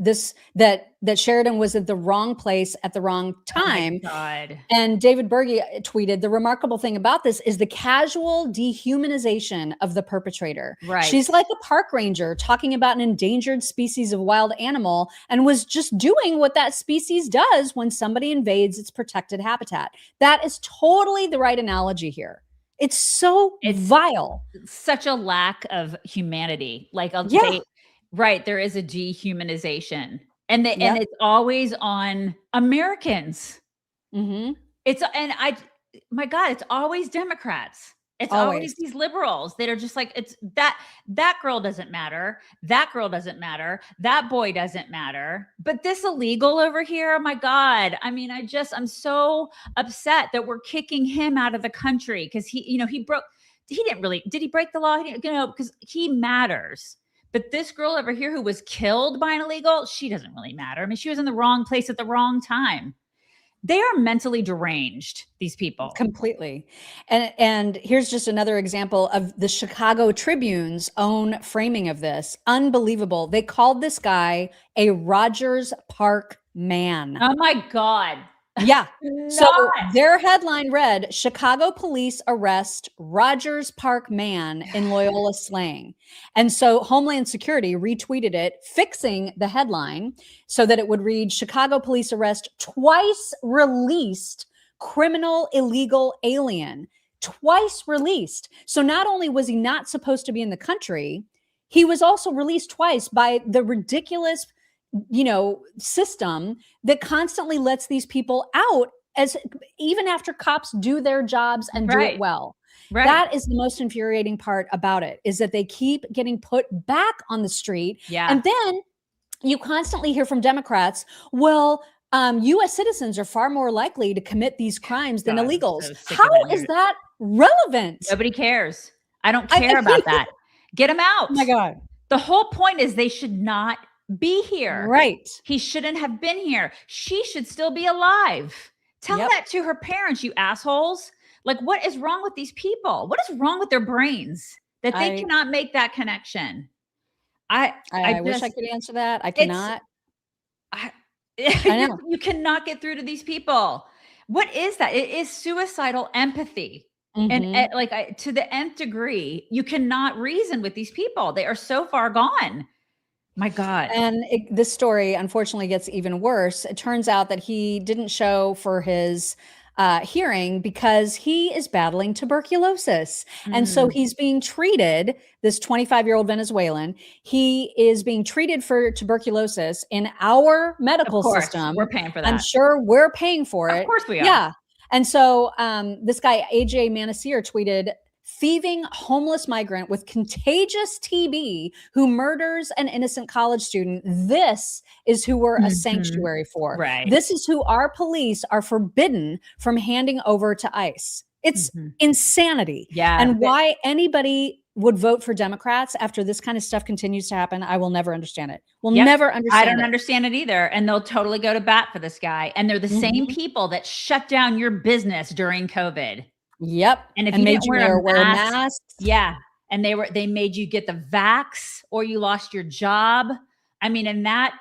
that Sheridan was at the wrong place at the wrong time. Oh my God. And David Berge tweeted, the remarkable thing about this is the casual dehumanization of the perpetrator. Right. She's like a park ranger talking about an endangered species of wild animal and was just doing what that species does when somebody invades its protected habitat. That is totally the right analogy here. It's so vile. Such a lack of humanity. Like, right, there is a dehumanization. And it's always on Americans. Mm-hmm. My God, it's always Democrats. It's always these liberals that are just like, it's that girl doesn't matter. That girl doesn't matter. That boy doesn't matter. But this illegal over here, oh my God. I mean, I'm so upset that we're kicking him out of the country because did he break the law? Because he matters. But this girl over here who was killed by an illegal, she doesn't really matter. I mean, she was in the wrong place at the wrong time. They are mentally deranged, these people. Completely. And here's just another example of the Chicago Tribune's own framing of this. Unbelievable. They called this guy a Rogers Park man. Oh my God. Yeah. So their headline read, Chicago police arrest Rogers Park man in Loyola slang. And so Homeland Security retweeted it, fixing the headline so that it would read, Chicago police arrest twice released criminal illegal alien. Twice released. So not only was he not supposed to be in the country, he was also released twice by the ridiculous system that constantly lets these people out as even after cops do their jobs and do it well. Right. That is the most infuriating part about it, is that they keep getting put back on the street. Yeah. And then you constantly hear from Democrats, well, U.S. citizens are far more likely to commit these crimes than illegals. So how is that relevant? Nobody cares. I don't care about that. Get them out. Oh my God. The whole point is they should not be here. Right. He shouldn't have been here. She should still be alive. Tell that to her parents, you assholes. Like, what is wrong with these people? What is wrong with their brains that they cannot make that connection? I wish I could answer that. I cannot. I know. You cannot get through to these people. What is that? It is suicidal empathy. Mm-hmm. And to the nth degree, you cannot reason with these people. They are so far gone. My God. And this story, unfortunately, gets even worse. It turns out that he didn't show for his hearing because he is battling tuberculosis. And so he's being treated, this 25-year-old Venezuelan, he is being treated for tuberculosis in our medical system. We're paying for that. I'm sure we're paying for it. Of course we are. Yeah. And so this guy, AJ Manasir, tweeted, thieving homeless migrant with contagious TB who murders an innocent college student. This is who we're a sanctuary for. Right. This is who our police are forbidden from handing over to ICE. It's insanity. Yeah. And why anybody would vote for Democrats after this kind of stuff continues to happen, I will never understand it. We'll never understand it. I don't understand it either. And they'll totally go to bat for this guy. And they're the same people that shut down your business during COVID. Yep. And if you didn't wear masks, and they made you get the vax or you lost your job. I mean, and that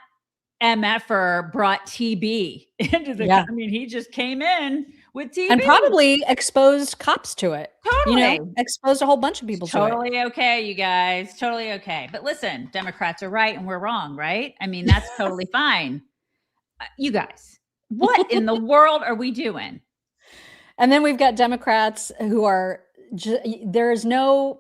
MFer brought TB into the, I mean, he just came in with TV. And probably exposed cops to it. Totally. Exposed a whole bunch of people to it. Totally okay, you guys. Totally okay. But listen, Democrats are right and we're wrong, right? I mean, that's totally fine. You guys, what in the world are we doing? And then we've got Democrats who are, there's not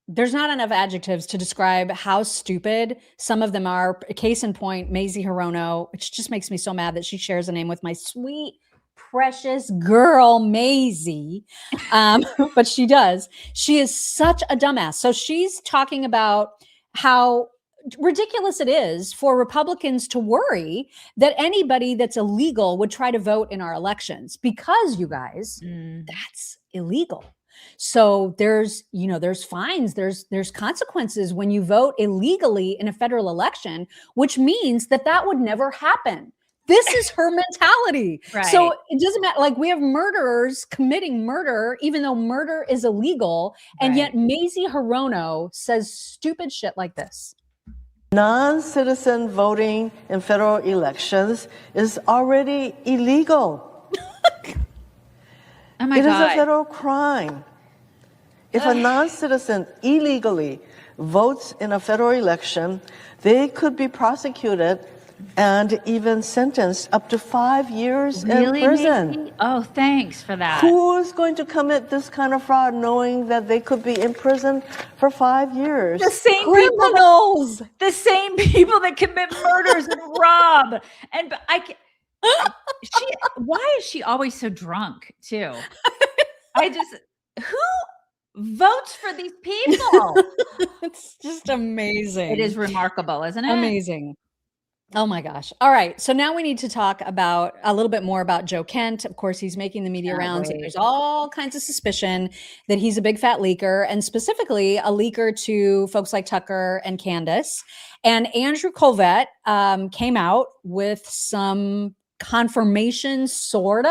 enough adjectives to describe how stupid some of them are. Case in point, Mazie Hirono, which just makes me so mad that she shares a name with my sweet, precious girl, Mazie. But she does. She is such a dumbass. So she's talking about how ridiculous it is for Republicans to worry that anybody that's illegal would try to vote in our elections, because you guys, that's illegal. So there's fines, there's consequences when you vote illegally in a federal election, which means that would never happen. This is her mentality. Right. So it doesn't matter. Like, we have murderers committing murder, even though murder is illegal. And yet Mazie Hirono says stupid shit like this. Non-citizen voting in federal elections is already illegal. Oh my God. It is a federal crime. If a non-citizen illegally votes in a federal election, they could be prosecuted and even sentenced up to 5 years in prison. Maybe? Oh, thanks for that. Who is going to commit this kind of fraud knowing that they could be in prison for 5 years? The same criminals, the same people that commit murders and rob. And why is she always so drunk too? Who votes for these people? It's just amazing. It is remarkable, isn't it? Amazing. Oh my gosh. All right. So now we need to talk about a little bit more about Joe Kent. Of course, he's making the media rounds. And there's all kinds of suspicion that he's a big fat leaker, and specifically a leaker to folks like Tucker and Candace. And Andrew Colvett came out with some confirmation sort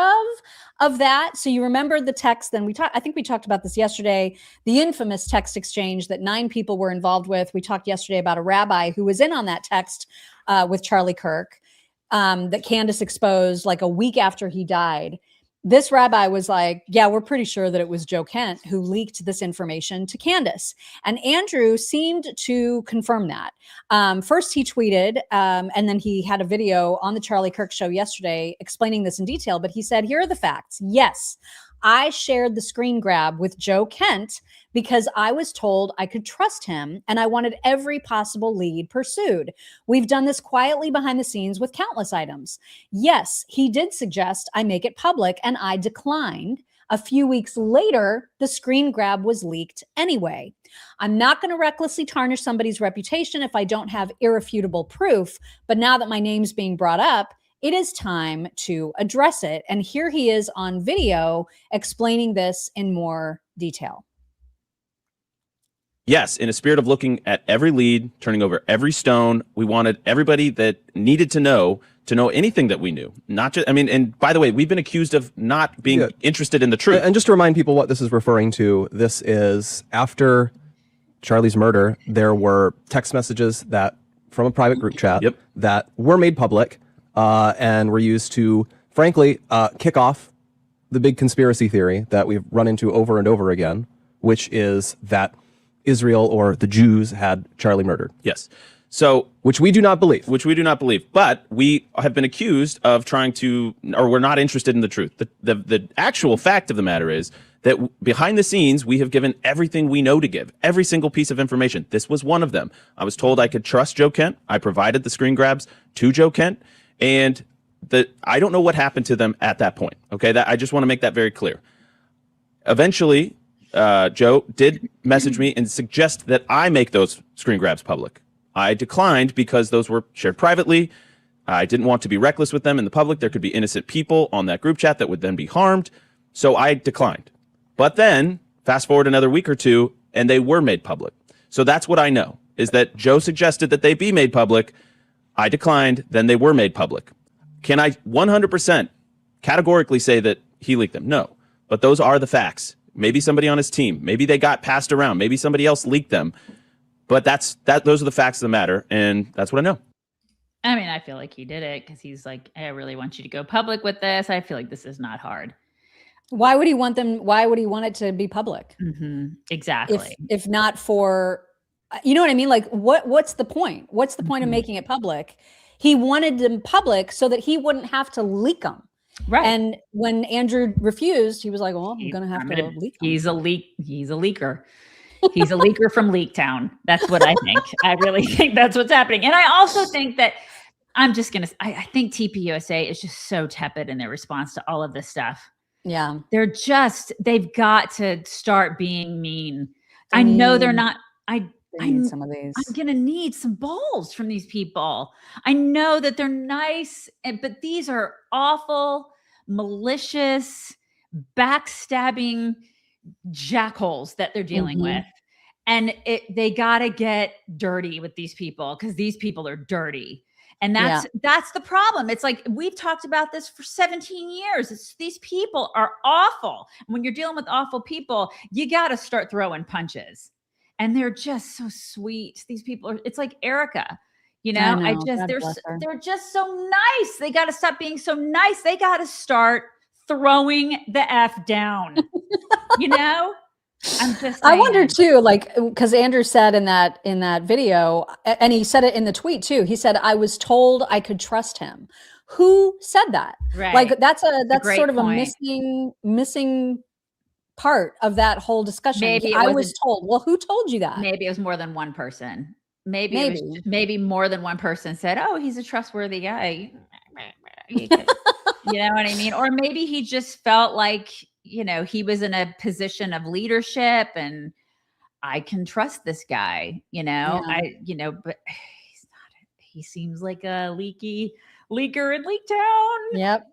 of that. So you remember the text, then I think we talked about this yesterday, the infamous text exchange that 9 people were involved with. We talked yesterday about a rabbi who was in on that text with Charlie Kirk that Candace exposed like a week after he died. This rabbi was like, yeah, we're pretty sure that it was Joe Kent who leaked this information to Candace. And Andrew seemed to confirm that. First he tweeted, and then he had a video on the Charlie Kirk show yesterday explaining this in detail. But he said, here are the facts. Yes, I shared the screen grab with Joe Kent because I was told I could trust him and I wanted every possible lead pursued. We've done this quietly behind the scenes with countless items. Yes, he did suggest I make it public and I declined. A few weeks later, the screen grab was leaked anyway. I'm not going to recklessly tarnish somebody's reputation if I don't have irrefutable proof, but now that my name's being brought up, it is time to address it. And here he is on video explaining this in more detail. Yes, in a spirit of looking at every lead, turning over every stone, we wanted everybody that needed to know anything that we knew. Not just, I mean, and by the way, we've been accused of not being interested in the truth. And just to remind people what this is referring to, this is after Charlie's murder, there were text messages that from a private group chat that were made public and were used to, frankly, kick off the big conspiracy theory that we've run into over and over again, which is that Israel or the Jews had Charlie murdered. Yes. So, which we do not believe. But we have been accused of trying to, or we're not interested in the truth. The actual fact of the matter is that behind the scenes, we have given everything we know to give, every single piece of information. This was one of them. I was told I could trust Joe Kent. I provided the screen grabs to Joe Kent, and I don't know what happened to them at that point. Okay, I just want to make that very clear. Eventually, Joe did message me and suggest that I make those screen grabs public. I declined because those were shared privately. I didn't want to be reckless with them in the public. There could be innocent people on that group chat that would then be harmed. So I declined. But then fast forward another week or two and they were made public. So that's what I know, is that Joe suggested that they be made public. I declined. Then they were made public. Can I 100% categorically say that he leaked them? No. But those are the facts. Maybe somebody on his team. Maybe they got passed around. Maybe somebody else leaked them. But those are the facts of the matter, and that's what I know. I mean, I feel like he did it because he's like, hey, I really want you to go public with this. I feel like this is not hard. Why would he want them? Why would he want it to be public? Exactly. If not for, you know what I mean? Like, what's the point? What's the point of making it public? He wanted them public so that he wouldn't have to leak them. Right. And when Andrew refused, he was like, well, I'm going to have to leak them. He's a leaker. He's a leaker from Leak Town. That's what I think. I really think that's what's happening. And I also think that I think TPUSA is just so tepid in their response to all of this stuff. Yeah. They've got to start being mean. I know they're not. I need some of these. I'm going to need some balls from these people. I know that they're nice, but these are awful, malicious, backstabbing jackholes that they're dealing with. And they got to get dirty with these people because these people are dirty. And that's the problem. It's like, we've talked about this for 17 years. These people are awful. And when you're dealing with awful people, you got to start throwing punches. And they're just so sweet. These people are, it's like Erica, you know, they're just so nice. They got to stop being so nice. They got to start throwing the F down, you know? I wonder too, like, because Andrew said in that video, and he said it in the tweet too. He said, "I was told I could trust him." Who said that? Right. Like that's sort of point. a missing part of that whole discussion. Maybe I was told. Well, who told you that? Maybe it was more than one person. Maybe more than one person said, "Oh, he's a trustworthy guy." You know what I mean? Or maybe he just felt like, you know, he was in a position of leadership and I can trust this guy, you know, but he's not, he seems like a leaker in Leak Town. Yep.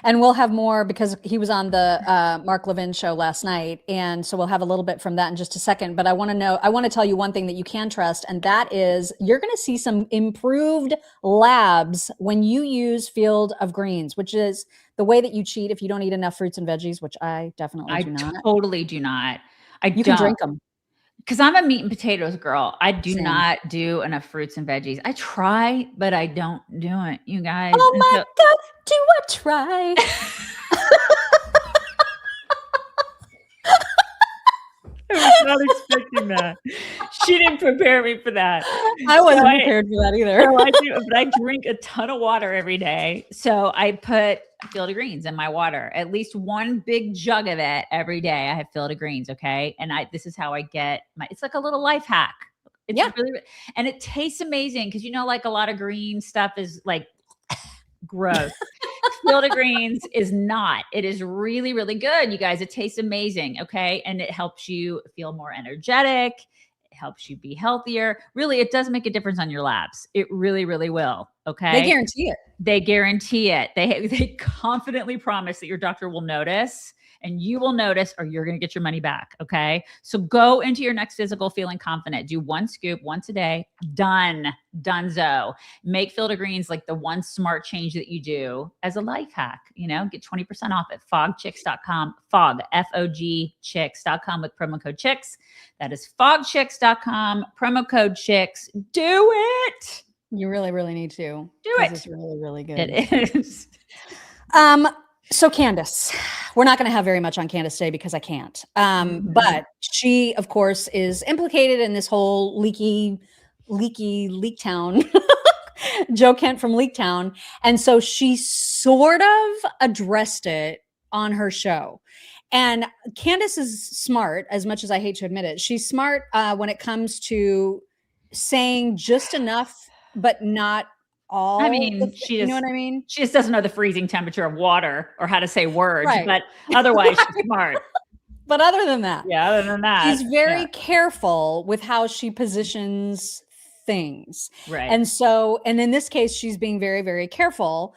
And we'll have more because he was on the Mark Levin show last night. And so we'll have a little bit from that in just a second. But I want to tell you one thing that you can trust. And that is you're going to see some improved labs when you use Field of Greens, which is the way that you cheat if you don't eat enough fruits and veggies, which I definitely do not. I totally do not. You can drink them. Because I'm a meat and potatoes girl. I do not do enough fruits and veggies. I try, but I don't do it, you guys. Oh my God, do I try? I was not expecting that. She didn't prepare me for that. I wasn't prepared for that either. So I drink a ton of water every day. So I put Field of Greens in my water, at least one big jug of it every day. I have Field of Greens. Okay. And this is how I get it's like a little life hack. It's really, and it tastes amazing. Cause you know, like a lot of green stuff is like gross. Field of Greens is not. It is really, really good, you guys. It tastes amazing. Okay. And it helps you feel more energetic. It helps you be healthier. Really, it does make a difference on your labs. It really, really will. Okay. They guarantee it. They guarantee it. They confidently promise that your doctor will notice and you will notice or you're going to get your money back. Okay. So go into your next physical feeling confident. Do one scoop once a day. Donezo. Make Field of Greens like the one smart change that you do as a life hack. You know, get 20% off at fogchicks.com. Fog, F-O-G chicks.com with promo code chicks. That is fogchicks.com, promo code chicks. Do it. You really, really need to. Do it. It's really, really good. It is. So Candace, we're not going to have very much on Candace today because I can't. But she, of course, is implicated in this whole leaky Leak Town. Joe Kent from Leak Town. And so she sort of addressed it on her show. And Candace is smart, as much as I hate to admit it. She's smart when it comes to saying just enough, but not all. I mean, you know what I mean? She just doesn't know the freezing temperature of water or how to say words, but otherwise she's smart. But other than that, she's very careful with how she positions things. Right. And so, and in this case, she's being very, very careful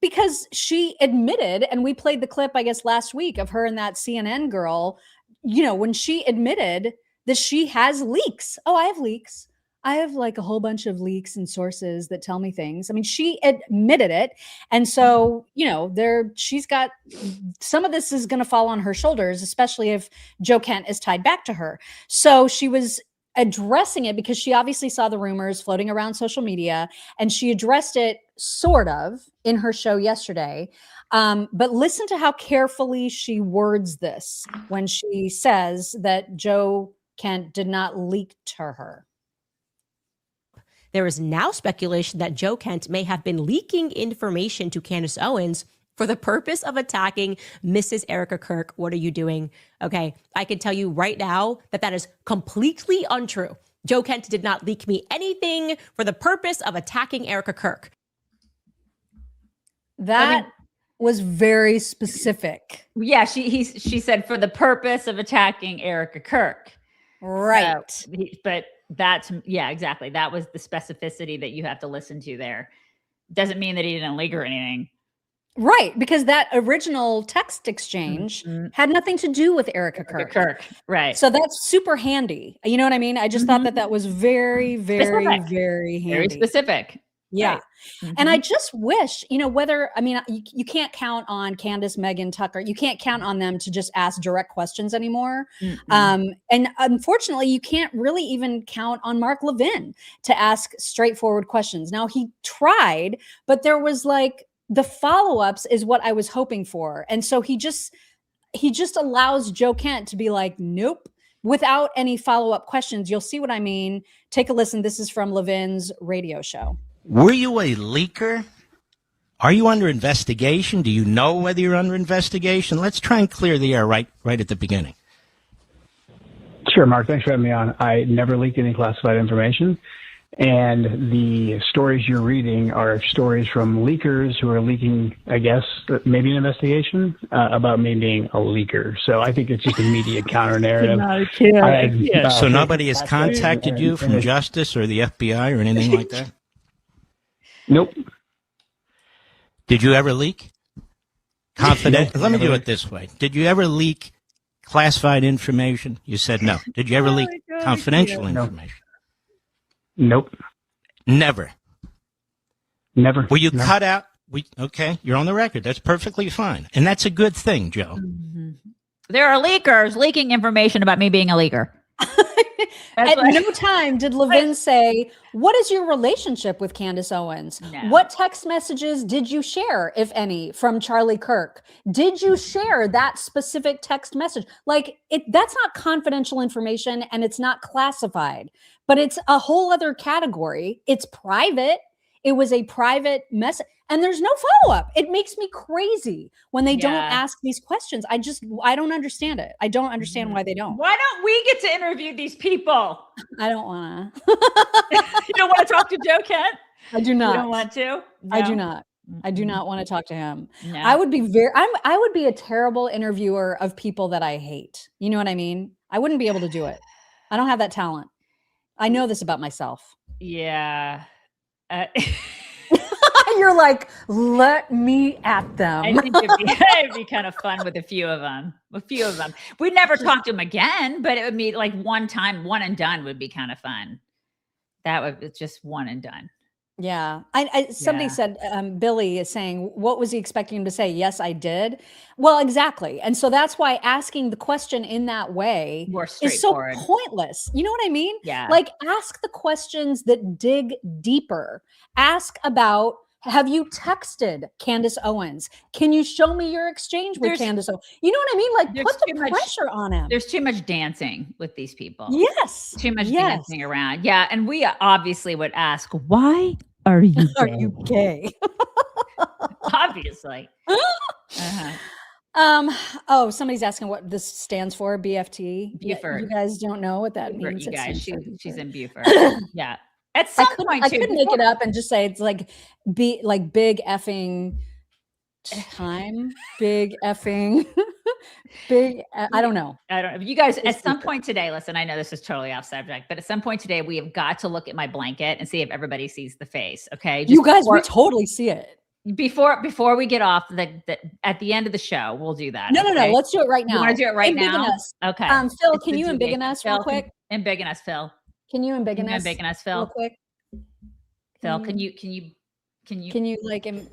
because she admitted, and we played the clip, I guess, last week of her and that CNN girl, you know, when she admitted that she has leaks. Oh, I have leaks. I have like a whole bunch of leaks and sources that tell me things. I mean, she admitted it. And so, you know, she's got some of this is going to fall on her shoulders, especially if Joe Kent is tied back to her. So she was addressing it because she obviously saw the rumors floating around social media, and she addressed it sort of in her show yesterday. But listen to how carefully she words this when she says that Joe Kent did not leak to her. There is now speculation that Joe Kent may have been leaking information to Candace Owens for the purpose of attacking Mrs. Erica Kirk. What are you doing? Okay, I can tell you right now that that is completely untrue. Joe Kent did not leak me anything for the purpose of attacking Erica Kirk. That was very specific. Yeah, she said for the purpose of attacking Erica Kirk. Right. But that's, yeah, exactly. That was the specificity that you have to listen to there. Doesn't mean that he didn't leak or anything. Right, because that original text exchange had nothing to do with Erica Kirk. Right. So that's super handy. You know what I mean? I just thought that was very, very, very handy. Very specific. Yeah. Right. And I just wish, whether, you can't count on Candace, Megan, Tucker. You can't count on them to just ask direct questions anymore. And unfortunately, you can't really even count on Mark Levin to ask straightforward questions. Now, he tried, but there was the follow-ups is what I was hoping for. And so he just allows Joe Kent to be like, nope, without any follow-up questions. You'll see what I mean. Take a listen. This is from Levin's radio show. Were you a leaker? Are you under investigation? Do you know whether you're under investigation? Let's try and clear the air right at the beginning. Sure, Mark. Thanks for having me on. I never leaked any classified information. And the stories you're reading are stories from leakers who are leaking, I guess, maybe an investigation about me being a leaker. So I think it's just a media counter narrative. So nobody has contacted you from Justice or the FBI or anything like that? Nope. Did you ever leak? Confidential. Let me do it this way. Did you ever leak classified information? You said no. Did you ever leak confidential information? Nope. Never. Never. Were you cut out? Okay, you're on the record. That's perfectly fine. And that's a good thing, Joe. There are leakers leaking information about me being a leaker. At no time did Levin say, what is your relationship with Candace Owens? No. What text messages did you share, if any, from Charlie Kirk? Did you share that specific text message? That's not confidential information and it's not classified, but it's a whole other category. It's private. It was a private message. And there's no follow-up. It makes me crazy when they don't ask these questions. I don't understand it. I don't understand why they don't. Why don't we get to interview these people? I don't want to. You don't want to talk to Joe Kent? I do not. You don't want to? No? I do not. I do not want to talk to him. No. I would be I would be a terrible interviewer of people that I hate. You know what I mean? I wouldn't be able to do it. I don't have that talent. I know this about myself. Yeah. You're like, let me at them. I think it'd be kind of fun with a few of them. We'd never talk to them again, but it would be like one time, one and done would be kind of fun. That would be just one and done. Yeah. Somebody said, Billy is saying, what was he expecting him to say? Yes, I did. Well, exactly. And so that's why asking the question in that way is so pointless. You know what I mean? Yeah. Ask the questions that dig deeper. Ask about, have you texted Candace Owens? Can you show me your exchange with Candace Owens? You know what I mean? Put the pressure on him. There's too much dancing with these people. Yes. Too much dancing around. Yeah. And we obviously would ask, why are you gay? Are you gay? Obviously. Somebody's asking what this stands for, BFT. Buford. You guys don't know what that means. You guys, she's in Buford. Yeah. At some point, I couldn't make it up and just say it's big effing time, big effing, I don't know. You guys, at some point today, listen, I know this is totally off subject, but at some point today, we have got to look at my blanket and see if everybody sees the face. Okay. You guys, we totally see it. Before we get off at the end of the show, we'll do that. No. Let's do it right now. You want to do it right now? Us. Okay. Phil, can you embiggen us real quick? Embiggen us, Phil. Can you embiggen us? Embiggen us, Phil. Real quick. Phil, can Can you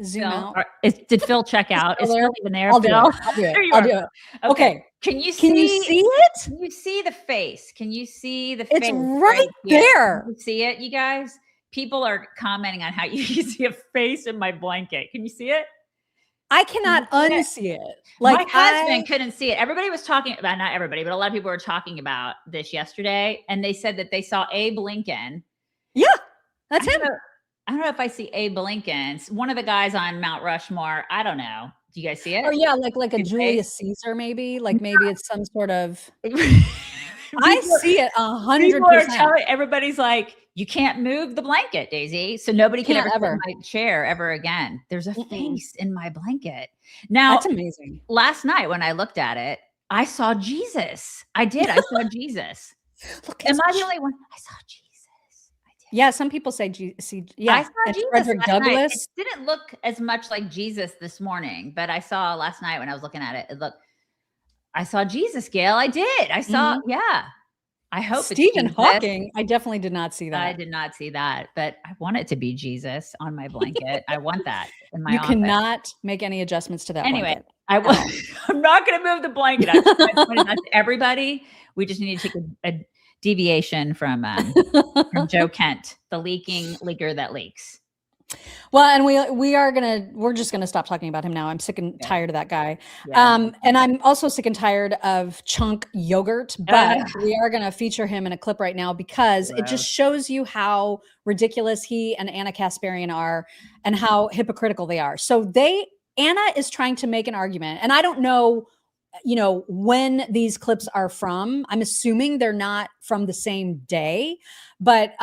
zoom out? Did Phil check out? Is Phil even there? I'll do Phil? it. I'll do it. There you I'll are. do it. Okay. Can you Can you see it? Can you see the face? Can you see the face? It's right here? there. Can you see it, you guys? People are commenting on how you can see a face in my blanket. Can you see it? I cannot unsee it. My husband couldn't see it. Everybody was talking about, not everybody, but a lot of people were talking about this yesterday. And they said that they saw Abe Lincoln. Yeah, that's him. I don't know if I see Abe Lincoln. One of the guys on Mount Rushmore. I don't know. Do you guys see it? Oh yeah, like a Julius Caesar, maybe. Like maybe it's some sort of. I see it 100%. Everybody's like, you can't move the blanket, Daisy. So nobody can ever sit in my chair ever again. There's a face in my blanket. Now, that's amazing. Last night when I looked at it, I saw Jesus. I did. I saw Jesus. Am I the only one? I saw Jesus. Yeah, some people say yeah. I saw Jesus Frederick last Douglass. night. It didn't look as much like Jesus this morning, but I saw last night when I was looking at it. It looked. I saw Jesus, Gail. I did. I saw. Yeah. I hope Stephen it's Hawking. I definitely did not see that. I did not see that, but I want it to be Jesus on my blanket. I want that in my You office. cannot make any adjustments to that. Anyway, blanket. I'm not going to move the blanket. I'm just pointing out to everybody. We just need to take a deviation from Joe Kent, the leaker that leaks. Well, and we're just gonna stop talking about him now. I'm sick and tired of that guy. Yeah. And I'm also sick and tired of Chunk Yogurt, but we are gonna feature him in a clip right now because it just shows you how ridiculous he and Anna Kasparian are and how hypocritical they are. So Anna is trying to make an argument, and I don't know, when these clips are from. I'm assuming they're not from the same day, but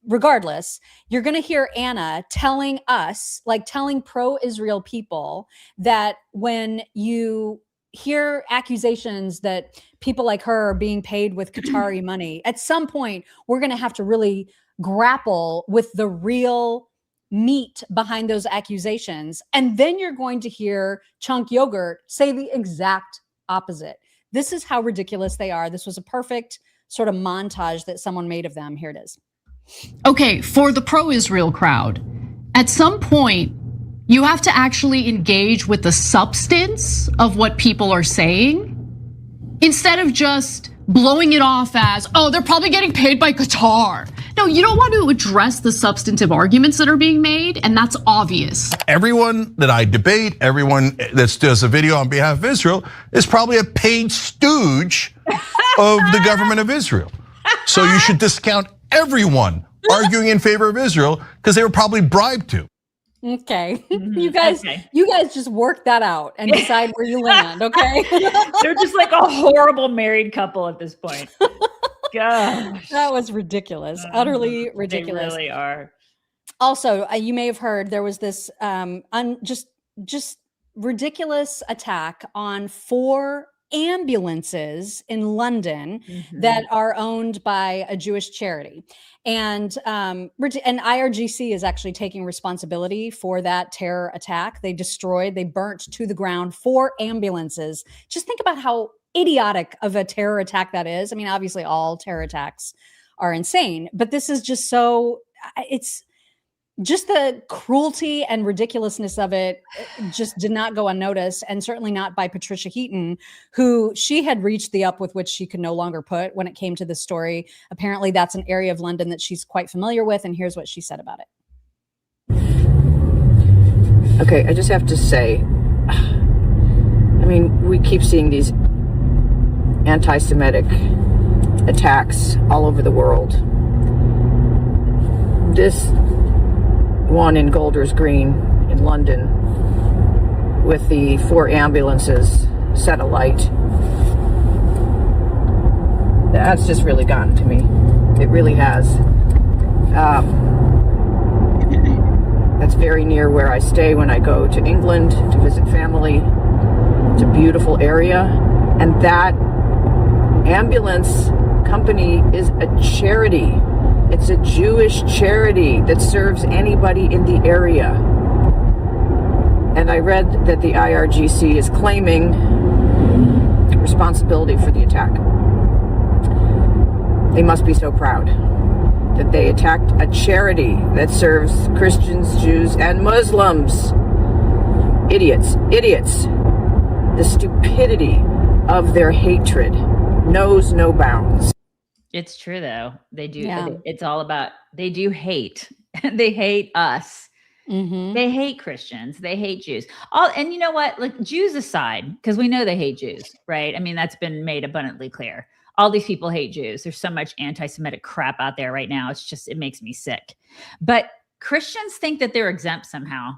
regardless, you're going to hear Anna telling us, telling pro-Israel people that when you hear accusations that people like her are being paid with Qatari money, at some point, we're going to have to really grapple with the real meat behind those accusations. And then you're going to hear Chunk Yogurt say the exact opposite. This is how ridiculous they are. This was a perfect sort of montage that someone made of them. Here it is. Okay, for the pro-Israel crowd, at some point, you have to actually engage with the substance of what people are saying instead of just blowing it off as, oh, they're probably getting paid by Qatar. No, you don't want to address the substantive arguments that are being made, and that's obvious. Everyone that I debate, everyone that does a video on behalf of Israel is probably a paid stooge of the government of Israel. So you should discount everyone arguing in favor of Israel because they were probably bribed to. Okay. You guys just work that out and decide where you land, okay? They're just like a horrible married couple at this point. Gosh. That was ridiculous. Utterly ridiculous. They really are. Also, you may have heard there was this just ridiculous attack on 4 ambulances in London that are owned by a Jewish charity. And IRGC is actually taking responsibility for that terror attack. They burnt to the ground 4 ambulances. Just think about how idiotic of a terror attack that is. I mean, obviously all terror attacks are insane, but this is just it's just the cruelty and ridiculousness of it just did not go unnoticed, and certainly not by Patricia Heaton, who she had reached the up with which she could no longer put when it came to this story. Apparently that's an area of London that she's quite familiar with, and here's what she said about it. Okay, I just have to say, I mean, we keep seeing these anti-Semitic attacks all over the world. This one in Golders Green in London with the 4 ambulances set alight. That's just really gotten to me. It really has. That's very near where I stay when I go to England to visit family. It's a beautiful area. And that ambulance company is a charity. It's a Jewish charity that serves anybody in the area. And I read that the IRGC is claiming responsibility for the attack. They must be so proud. that they attacked a charity that serves Christians, Jews, and Muslims. Idiots, idiots. The stupidity of their hatred knows no bounds. It's true, though. They do. Yeah. It's all about, they do hate. They hate us. Mm-hmm. They hate Christians. They hate Jews. And you know what? Like, Jews aside, because we know they hate Jews, right? I mean, that's been made abundantly clear. All these people hate Jews. There's so much anti-Semitic crap out there right now. It's just, it makes me sick. But Christians think that they're exempt somehow.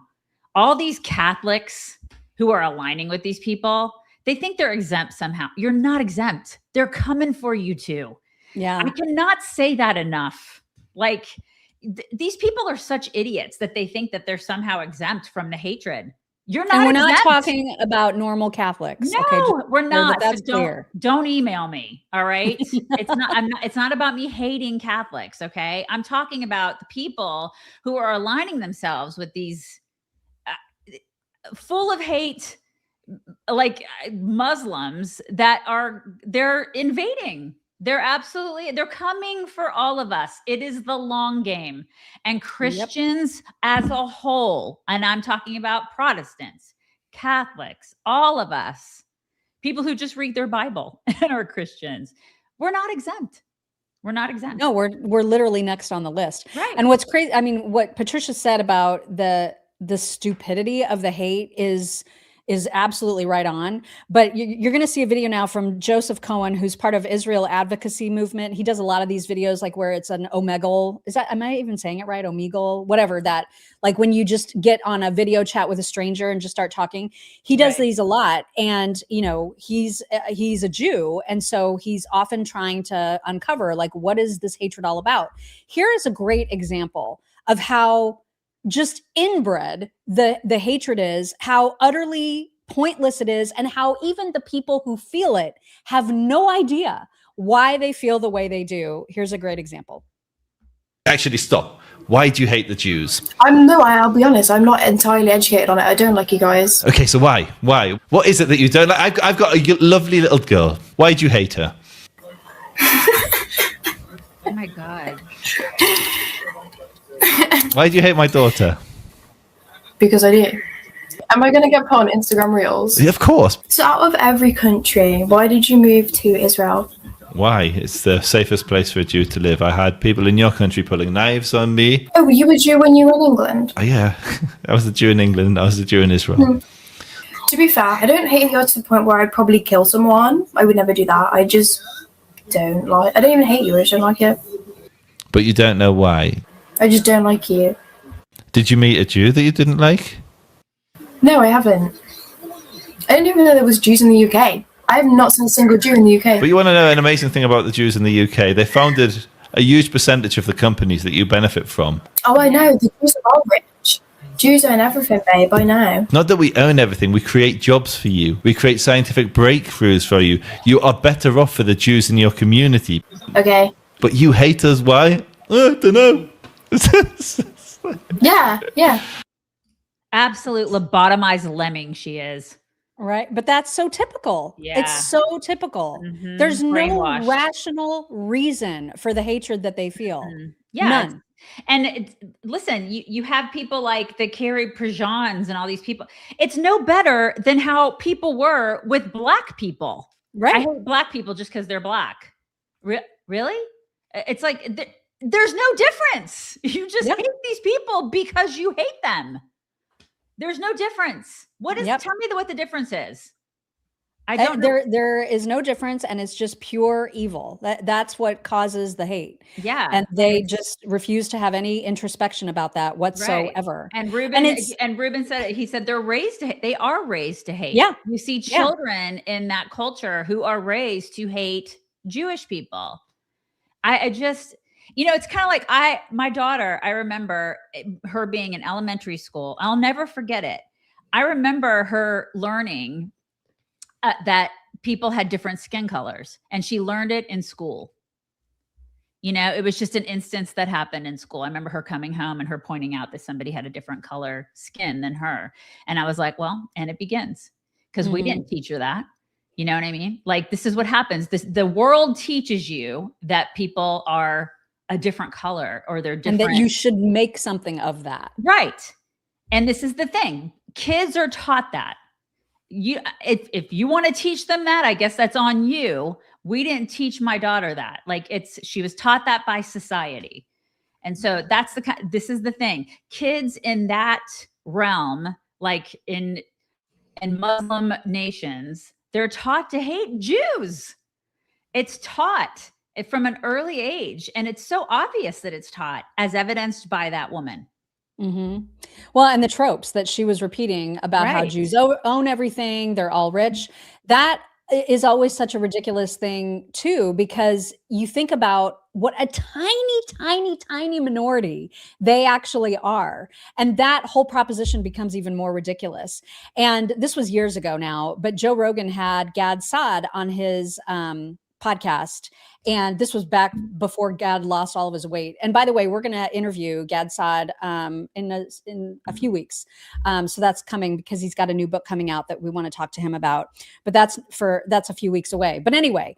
All these Catholics who are aligning with these people, they think they're exempt somehow. You're not exempt. They're coming for you too. Yeah. I cannot say that enough. Like, these people are such idiots that they think that they're somehow exempt from the hatred. You're not. And we're exempt. not talking about normal Catholics. No, okay? we're not. That's So clear. don't email me. All right. It's not about me hating Catholics. Okay. I'm talking about the people who are aligning themselves with these full of hate, like Muslims that they're invading. They're coming for all of us. It is the long game. And Christians as a whole, and I'm talking about Protestants, Catholics, all of us, people who just read their Bible and are Christians, we're not exempt. We're not exempt. No, we're literally next on the list. Right. And what's crazy, I mean, what Patricia said about the stupidity of the hate is absolutely right on. But you're going to see a video now from Joseph Cohen, who's part of Israel advocacy movement. He does a lot of these videos, like where it's an omegle. Am I even saying it right? Omegle, whatever that, like when you just get on a video chat with a stranger and just start talking. He does these a lot. And, you know, he's a Jew. And so he's often trying to uncover, like, what is this hatred all about? Here is a great example of how just inbred the hatred is, how utterly pointless it is, and how even the people who feel it have no idea why they feel the way they do. Here's a great example. Actually, stop. Why do you hate the Jews? I'll be honest, I'm not entirely educated on it. I don't like you guys. Okay, so why? What is it that you don't like? I've got a lovely little girl. Why do you hate her? Oh my God. Why do you hate my daughter? Because I do. Am I going to get put on Instagram Reels? Yeah, of course. So out of every country, why did you move to Israel? Why? It's the safest place for a Jew to live. I had people in your country pulling knives on me. Oh, you were Jew when you were in England? Oh, yeah. I was a Jew in England. I was a Jew in Israel. To be fair, I don't hate you to the point where I'd probably kill someone. I would never do that. I just don't like. I don't even hate you. I just don't like it. But you don't know why. I just don't like you. Did you meet a Jew that you didn't like? No, I haven't. I didn't even know there was Jews in the UK. I have not seen a single Jew in the UK. But you want to know an amazing thing about the Jews in the UK? They founded a huge percentage of the companies that you benefit from. Oh, I know. The Jews are all rich. Jews own everything, babe. I know. Not that we own everything. We create jobs for you. We create scientific breakthroughs for you. You are better off for the Jews in your community. Okay. But you hate us. Why? I don't know. Yeah. Absolute lobotomized lemming she is. Right. But that's so typical. Yeah. It's so typical. Mm-hmm. There's no Brainwashed. Rational reason for the hatred that they feel. Yeah. None. And listen, you have people like the Carrie Prejans and all these people. It's no better than how people were with Black people. Right. I hate Black people just because they're Black. Really? It's like there's no difference. You just hate these people because you hate them. There's no difference. What is? Tell me what the difference is. I don't know. There is no difference, and it's just pure evil. That's what causes the hate. Yeah, and they just refuse to have any introspection about that whatsoever. Right. And Ruben said, he said they're raised to hate. They are raised to hate. Yeah, you see children in that culture who are raised to hate Jewish people. I just, it's kind of like my daughter, I remember her being in elementary school. I'll never forget it. I remember her learning that people had different skin colors, and she learned it in school. It was just an instance that happened in school. I remember her coming home and her pointing out that somebody had a different color skin than her. And I was like, well, and it begins, because we didn't teach her that. You know what I mean? Like, this is what happens. The world teaches you that people are a different color or they're different. And that you should make something of that. Right. And this is the thing. Kids are taught that. If you want to teach them that, I guess that's on you. We didn't teach my daughter that. She was taught that by society. And so this is the thing. Kids in that realm, like in Muslim nations, they're taught to hate Jews. It's taught from an early age. And it's so obvious that it's taught, as evidenced by that woman. Mm-hmm. Well, and the tropes that she was repeating about how Jews own everything, they're all rich. That is always such a ridiculous thing too, because you think about what a tiny minority they actually are. And that whole proposition becomes even more ridiculous. And this was years ago now, but Joe Rogan had Gad Saad on his podcast. And this was back before Gad lost all of his weight. And by the way, we're going to interview Gad Saad in a few weeks. So that's coming because he's got a new book coming out that we want to talk to him about. But that's a few weeks away. But anyway,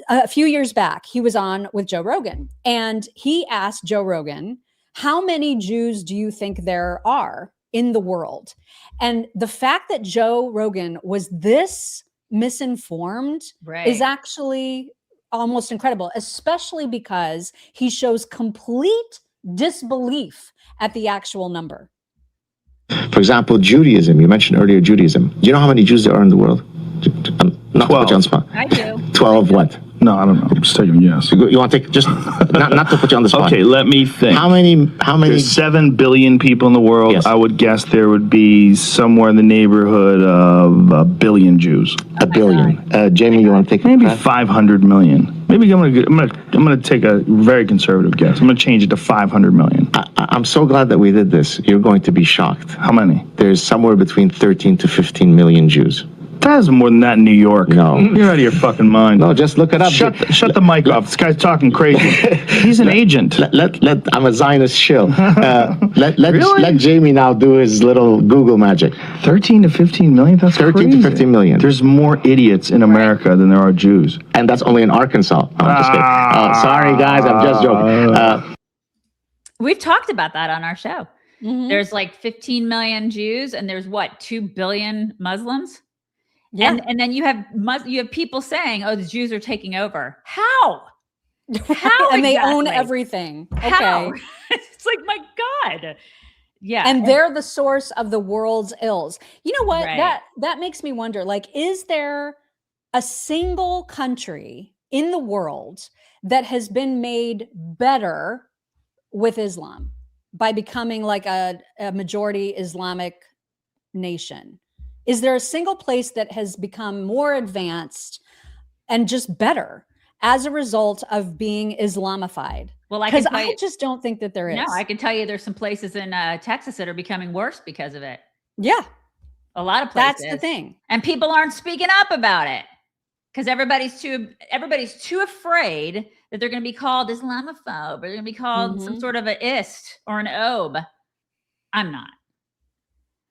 a few years back, he was on with Joe Rogan. And he asked Joe Rogan, how many Jews do you think there are in the world? And the fact that Joe Rogan was this misinformed is actually almost incredible, especially because he shows complete disbelief at the actual number. For example, Judaism. You mentioned earlier Judaism. Do you know how many Jews there are in the world? Not 12. To put you on the spot. I do. 12 what? No, I don't know. I'm just taking a guess. You want to take just not to put you on the spot. Okay, let me think. How many? There's 7 billion people in the world. Yes. I would guess there would be somewhere in the neighborhood of 1 billion Jews. 1 billion. Jamie, you want to take maybe 500 million. Maybe I'm gonna take a very conservative guess. I'm gonna change it to 500 million. I'm so glad that we did this. You're going to be shocked. How many? There's somewhere between 13 to 15 million Jews. That's more than that in New York. No. You're out of your fucking mind. No, just look it up. Shut the mic off. This guy's talking crazy. He's an agent. I'm a Zionist shill. Let Really? Jamie now do his little Google magic. 13 to 15 million? That's 13 crazy. to 15 million. There's more idiots in America than there are Jews. And that's only in Arkansas. No, I'm just kidding. Sorry, guys. I'm just joking. We've talked about that on our show. Mm-hmm. There's like 15 million Jews and there's 2 billion Muslims? Yeah. And then you have people saying, oh, the Jews are taking over. How? How and they exactly? own everything. How? Okay. It's like, my God. Yeah. And they're the source of the world's ills. You know what? Right. That makes me wonder, like, is there a single country in the world that has been made better with Islam by becoming like a majority Islamic nation? Is there a single place that has become more advanced and just better as a result of being Islamified? Well, because I just don't think that there is. No, I can tell you there's some places in Texas that are becoming worse because of it. Yeah. A lot of places. That's the thing. And people aren't speaking up about it because everybody's too afraid that they're going to be called Islamophobe or they're going to be called some sort of a ist or an obe. I'm not.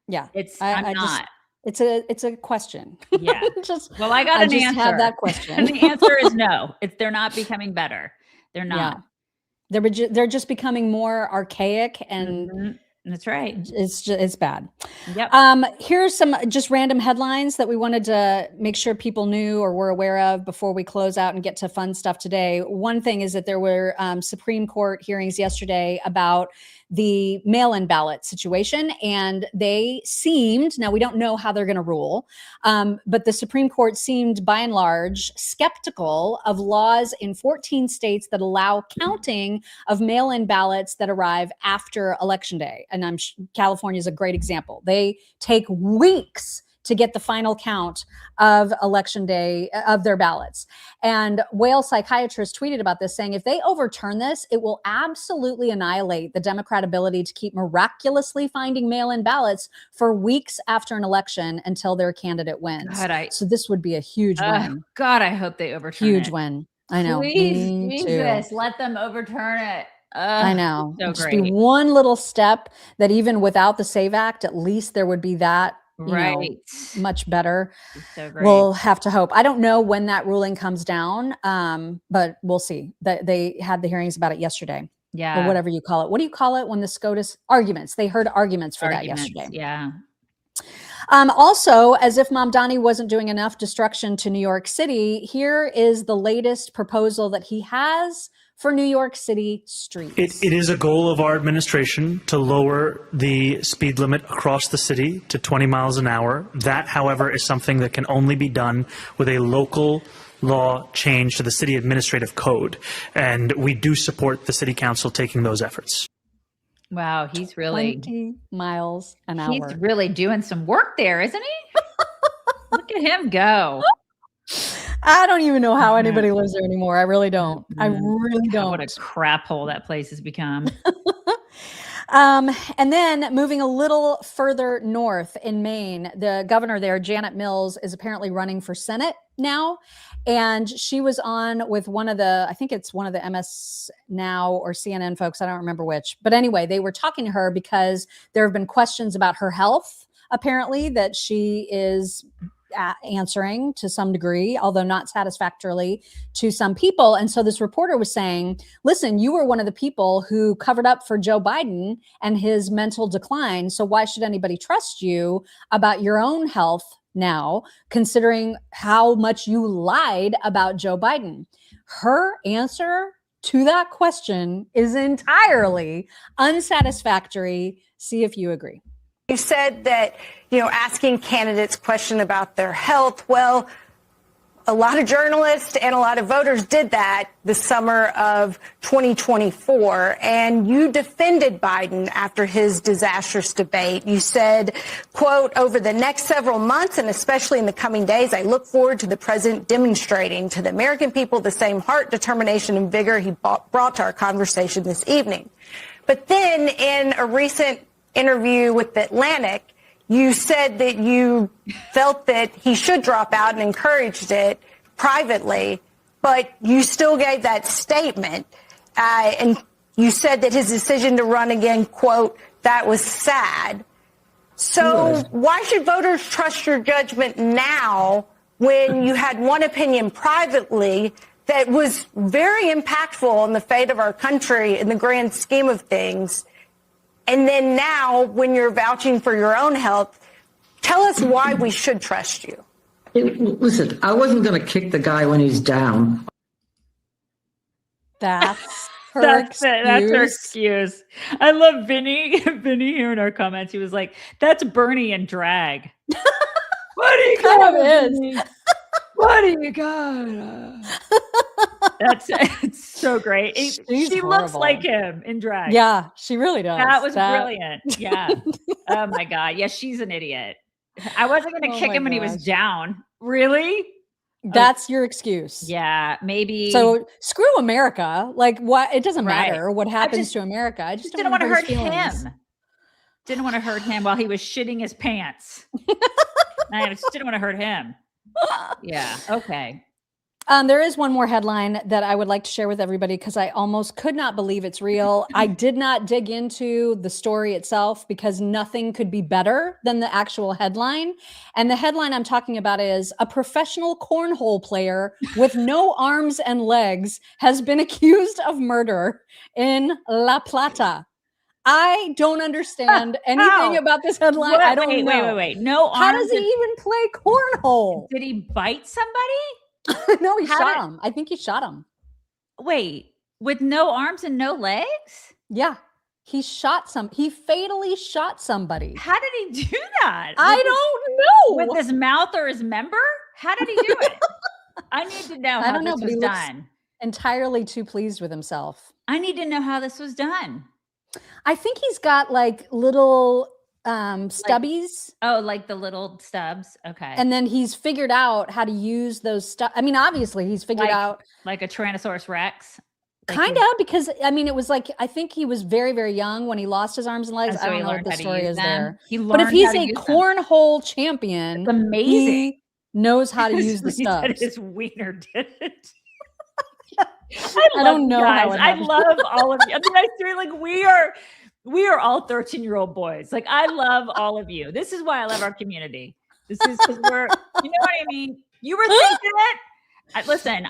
Yeah. I'm not. It's a question. Yeah. Well, I got an answer. Have that question. And the answer is no. They're not becoming better. They're not. Yeah. They're just becoming more archaic and that's right. It's bad. Yep. Here's some just random headlines that we wanted to make sure people knew or were aware of before we close out and get to fun stuff today. One thing is that there were Supreme Court hearings yesterday about the mail-in ballot situation, and they seemed, now we don't know how they're going to rule, but the Supreme Court seemed by and large skeptical of laws in 14 states that allow counting of mail-in ballots that arrive after Election Day. And California is a great example. They take weeks to get the final count of Election Day of their ballots. And Wales psychiatrists tweeted about this, saying if they overturn this, it will absolutely annihilate the Democrat ability to keep miraculously finding mail-in ballots for weeks after an election until their candidate wins. So this would be a huge win. God, I hope they overturn Huge it. win. I know. Please, Jesus, let them overturn it. I know. So It'd just great. be one little step that even without the SAVE Act, at least there would be that Right. much better. So great. We'll have to hope. I don't know when that ruling comes down, but we'll see. They had the hearings about it yesterday. Yeah. Or whatever you call it. What do you call it when the SCOTUS arguments? They heard arguments for that yesterday. Yeah. Also, as if Mamdani wasn't doing enough destruction to New York City, here is the latest proposal that he has for New York City streets. It is a goal of our administration to lower the speed limit across the city to 20 miles an hour. That, however, is something that can only be done with a local law change to the city administrative code. And we do support the city council taking those efforts. Wow, he's really 20 miles an hour. He's really doing some work there, isn't he? Look at him go. I don't even know how anybody lives there anymore. I really don't. I really don't. What a crap hole that place has become. And then moving a little further north in Maine, the governor there, Janet Mills, is apparently running for Senate now. And she was on with I think it's one of the MS Now or CNN folks. I don't remember which. But anyway, they were talking to her because there have been questions about her health, apparently, that she is answering to some degree, although not satisfactorily to some people. And so this reporter was saying, listen, you were one of the people who covered up for Joe Biden and his mental decline. So why should anybody trust you about your own health now, considering how much you lied about Joe Biden? Her answer to that question is entirely unsatisfactory. See if you agree. You said that, asking candidates question about their health. Well, a lot of journalists and a lot of voters did that the summer of 2024. And you defended Biden after his disastrous debate. You said, quote, over the next several months and especially in the coming days, I look forward to the president demonstrating to the American people the same heart, determination, and vigor he brought to our conversation this evening. But then in a recent interview with The Atlantic, you said that you felt that he should drop out and encouraged it privately, but you still gave that statement. And you said that his decision to run again, quote, that was sad. So why should voters trust your judgment now when you had one opinion privately that was very impactful on the fate of our country in the grand scheme of things? And then now, when you're vouching for your own health, tell us why we should trust you. Listen, I wasn't going to kick the guy when he's down. That's her That's her excuse. I love Vinny. Vinny here in our comments. He was like, "That's Bernie in drag." What do you got? What do you got? It's so great. She looks like him in drag. Yeah, she really does. That was brilliant. Yeah. Oh my God. Yeah, she's an idiot. I wasn't going to kick him when he was down. Really? That's your excuse. Yeah, maybe. So screw America. Like what? It doesn't matter what happens to America. I just didn't want to hurt him. Didn't want to hurt him while he was shitting his pants. I just didn't want to hurt him. Yeah. Okay. There is one more headline that I would like to share with everybody because I almost could not believe it's real. I did not dig into the story itself because nothing could be better than the actual headline. And the headline I'm talking about is a professional cornhole player with no arms and legs has been accused of murder in La Plata. I don't understand anything about this headline. What? I don't know. Wait. No arms. How does he even play cornhole? Did he bite somebody? No, he shot him. I think he shot him. Wait, with no arms and no legs? Yeah. He fatally shot somebody. How did he do that? I don't know. With his mouth or his member? How did he do it? I need to know how this was done. Entirely too pleased with himself. I need to know how this was done. I think he's got like little stubbies. Like the little stubs. Okay. And then he's figured out how to use those stuff. I mean, obviously he's figured out like a Tyrannosaurus Rex. Kind of, because I mean, it was like, I think he was very, very young when he lost his arms and legs. I don't know what the story is there. But if he's a cornhole champion, it's amazing. He knows how to use the stubs. His wiener did it. I don't know how it I love all of you. I mean, I feel like we are We are all 13-year-old boys. Like, I love all of you. This is why I love our community. This is because we're, you know what I mean? You were thinking it. Listen,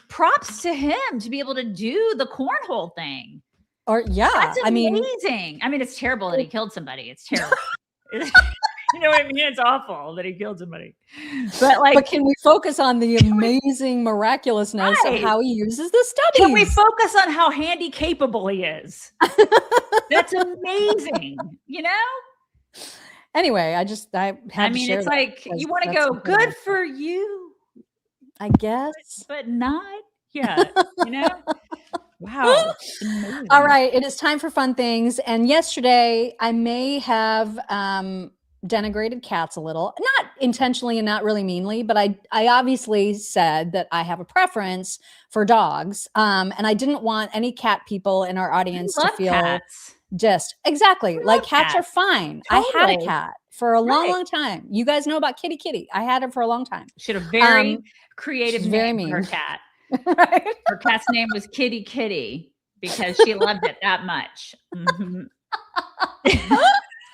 props to him to be able to do the cornhole thing. Or That's amazing. I mean, it's terrible that he killed somebody. It's terrible. You know what I mean? It's awful that he killed somebody. But can we focus on the amazing miraculousness of how he uses the studies? Can we focus on how handy capable he is? That's amazing. You know? Anyway, I had to share it's that like you want to go, good for you, I guess, but not yet. You know? Wow. All right, it is time for fun things. And yesterday, I may have denigrated cats a little, not intentionally and not really meanly, but I obviously said that I have a preference for dogs, and I didn't want any cat people in our audience to feel cats. Exactly. Like cats are fine. Totally. I had a cat for a long time. You guys know about Kitty. I had her for a long time. She had a very creative name for her cat. Right? Her cat's name was Kitty because she loved it that much. Mm-hmm.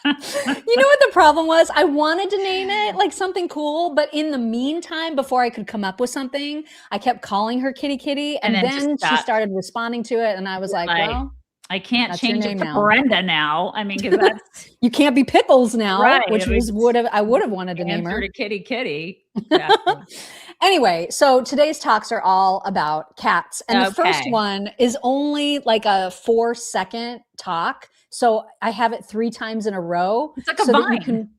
You know what the problem was? I wanted to name it like something cool, but in the meantime, before I could come up with something, I kept calling her Kitty, and then she started responding to it, and I was like, well, I can't change it to now. Brenda now. I mean, because that's you can't be Pickles now, right. Which I would have wanted to name her to Kitty. Yeah. Anyway, so today's talks are all about cats, and the first one is only like a 4-second talk. So I have it 3 times in a row. It's like a vine.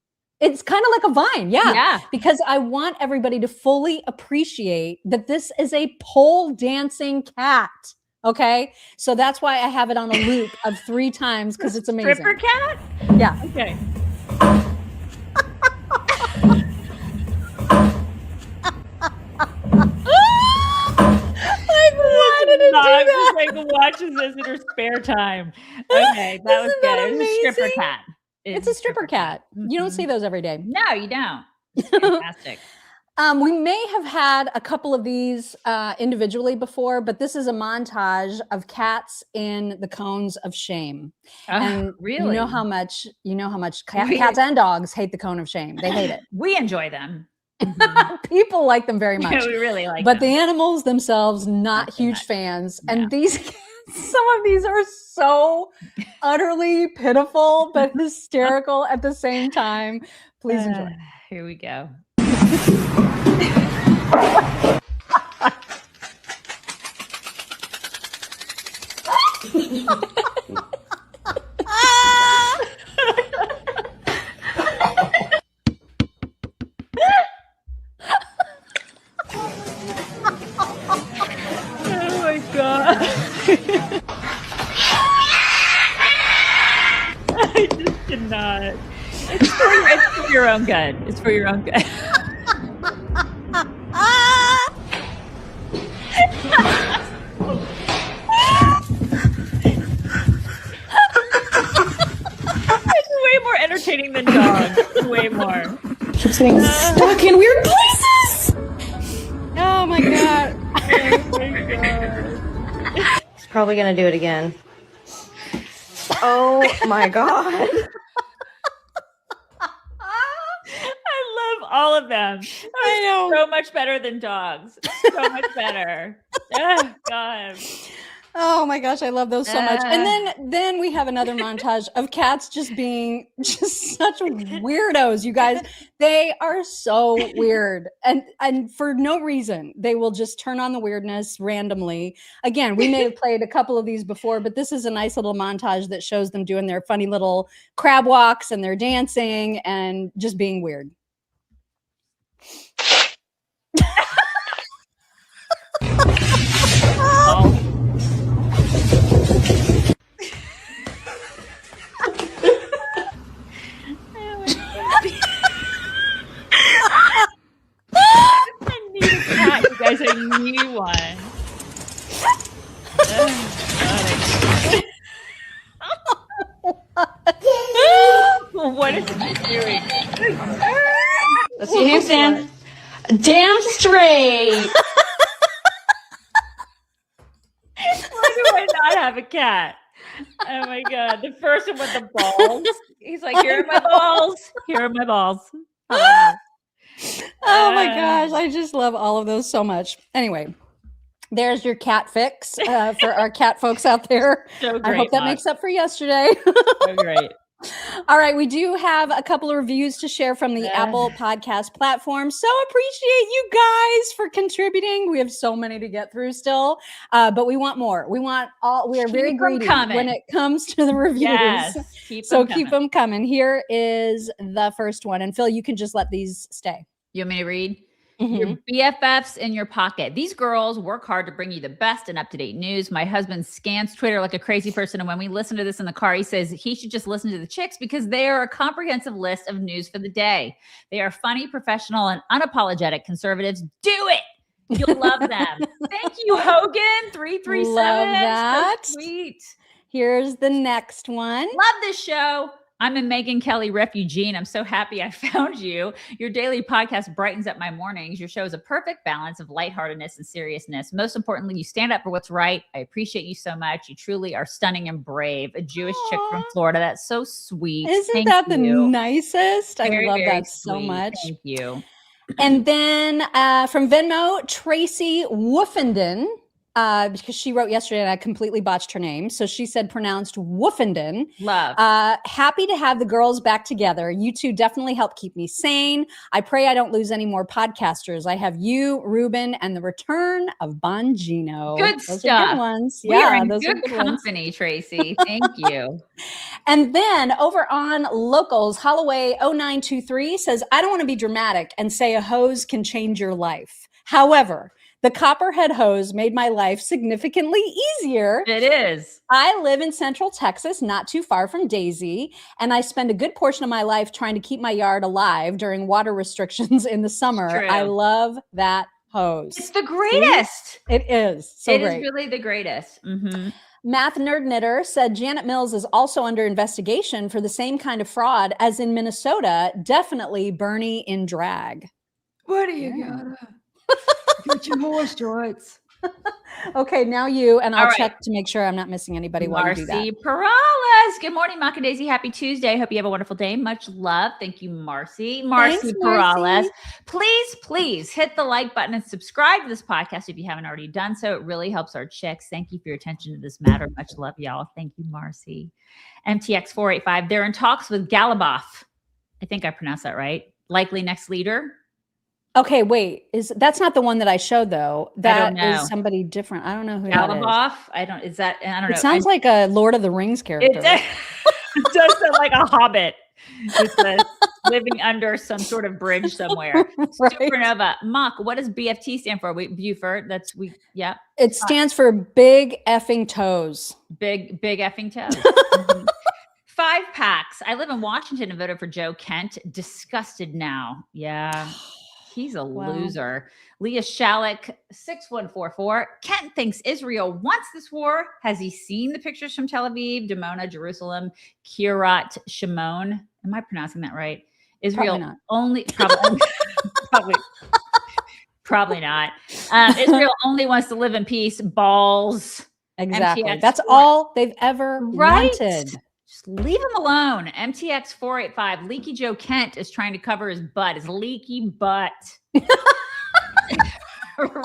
It's kind of like a vine. Yeah. Because I want everybody to fully appreciate that this is a pole dancing cat. Okay. So that's why I have it on a loop of 3 times because it's amazing. Stripper cat? Yeah. Okay. Why did it do that? Like watches this in her spare time. Okay, that was good. It was a stripper cat. It's a stripper cat. You don't see those every day. No, you don't. It's fantastic. We may have had a couple of these individually before, but this is a montage of cats in the cones of shame. And really? You know how much cats and dogs hate the cone of shame. They hate it. We enjoy them. People like them very much. Yeah, we really like but them. the animals themselves, not huge fans. Yeah. And these, some of these are so utterly pitiful, but hysterical at the same time. Please enjoy. Here we go. Oh my god. I just cannot. It's for your own good. It's for your own good. It's way more entertaining than dogs. Way more. Keeps getting stuck in weird places. Oh my god. Oh my god. He's probably gonna do it again. Oh my god. I love all of them. I know. So much better than dogs. So much better. Oh god. Oh my gosh, I love those so much. And then we have another montage of cats just being just such weirdos, you guys. They are so weird. And for no reason, they will just turn on the weirdness randomly. Again, we may have played a couple of these before, but this is a nice little montage that shows them doing their funny little crab walks and they're dancing and just being weird. I need a cat, you guys. I need one. What is it doing? Let's see your handstand. Damn straight. Why do I not have a cat? Oh my God. The first one with the balls. He's like, here are my balls. Here are my balls. Oh my gosh. I just love all of those so much. Anyway, there's your cat fix for our cat folks out there. So I great, hope that Maude. makes up for yesterday. So great. All right, we do have a couple of reviews to share from the Apple Podcast platform. So appreciate you guys for contributing. We have so many to get through still, but we want more. We want all. We are very greedy when it comes to the reviews. Yes, keep them coming. Here is the first one, and Phil, you can just let these stay. You want me to read? Your BFFs in your pocket. These girls work hard to bring you the best and up-to-date news. My husband scans Twitter like a crazy person, and when we listen to this in the car, he says he should just listen to the chicks because they are a comprehensive list of news for the day. They are funny, professional, and unapologetic conservatives. Do it! You'll love them. Thank you, Hogan 337. Love that. So sweet. Here's the next one. Love this show. I'm a Megyn Kelly refugee, and I'm so happy I found you. Your daily podcast brightens up my mornings. Your show is a perfect balance of lightheartedness and seriousness. Most importantly, you stand up for what's right. I appreciate you so much. You truly are stunning and brave. A Jewish chick from Florida. That's so sweet. Isn't that the nicest? I love that so sweet. much. Thank you. And then from Venmo, Tracy Woofenden, because she wrote yesterday and I completely botched her name. So she said pronounced Woofenden. Love. Happy to have the girls back together. You two definitely help keep me sane. I pray I don't lose any more podcasters. I have you, Ruben, and the return of Bongino. Good Those stuff. Are good ones. We are in those are good good ones. company, Tracy. Thank you. And then over on Locals, Holloway 0923 says, I don't want to be dramatic and say a hose can change your life. However, the Copperhead hose made my life significantly easier. It is. I live in Central Texas, not too far from Daisy, and I spend a good portion of my life trying to keep my yard alive during water restrictions in the summer. True. I love that hose. It's the greatest. See? It is. So It great. is really the greatest. Mm-hmm. Math Nerd Knitter said Janet Mills is also under investigation for the same kind of fraud as in Minnesota. Definitely Bernie in drag. What do you got? Get your horse joints. Okay, now you, and I'll All right. check to make sure I'm not missing anybody while you do that. Marcy Perales. Good morning, Maca Daisy. Happy Tuesday. Hope you have a wonderful day. Much love. Thank you, Marcy. Marcy Thanks, Perales. Marcy. Please hit the like button and subscribe to this podcast if you haven't already done so. It really helps our chicks. Thank you for your attention to this matter. Much love, y'all. Thank you, Marcy. MTX485. They're in talks with Galaboff. I think I pronounced that right. Likely next leader. Okay, wait. That's not the one that I showed though? That know. is somebody different. I don't know who that is. Galaboff. I don't know. It sounds like a Lord of the Rings character. It does sound like a hobbit. It's living under some sort of bridge somewhere. Right. Supernova. Mock, what does BFT stand for? Buford. Yeah. It stands for big effing toes. Big effing toes. 5 packs. I live in Washington and voted for Joe Kent. Disgusted now. Yeah. He's a loser. Leah Shallak, 6144. Kent thinks Israel wants this war. Has he seen the pictures from Tel Aviv, Dimona, Jerusalem, Kiryat Shimon? Am I pronouncing that right? Israel probably not. Israel only wants to live in peace. Balls. Exactly. MTX That's all they've ever wanted. Just leave him alone. MTX 485. Leaky Joe Kent is trying to cover his butt. His leaky butt.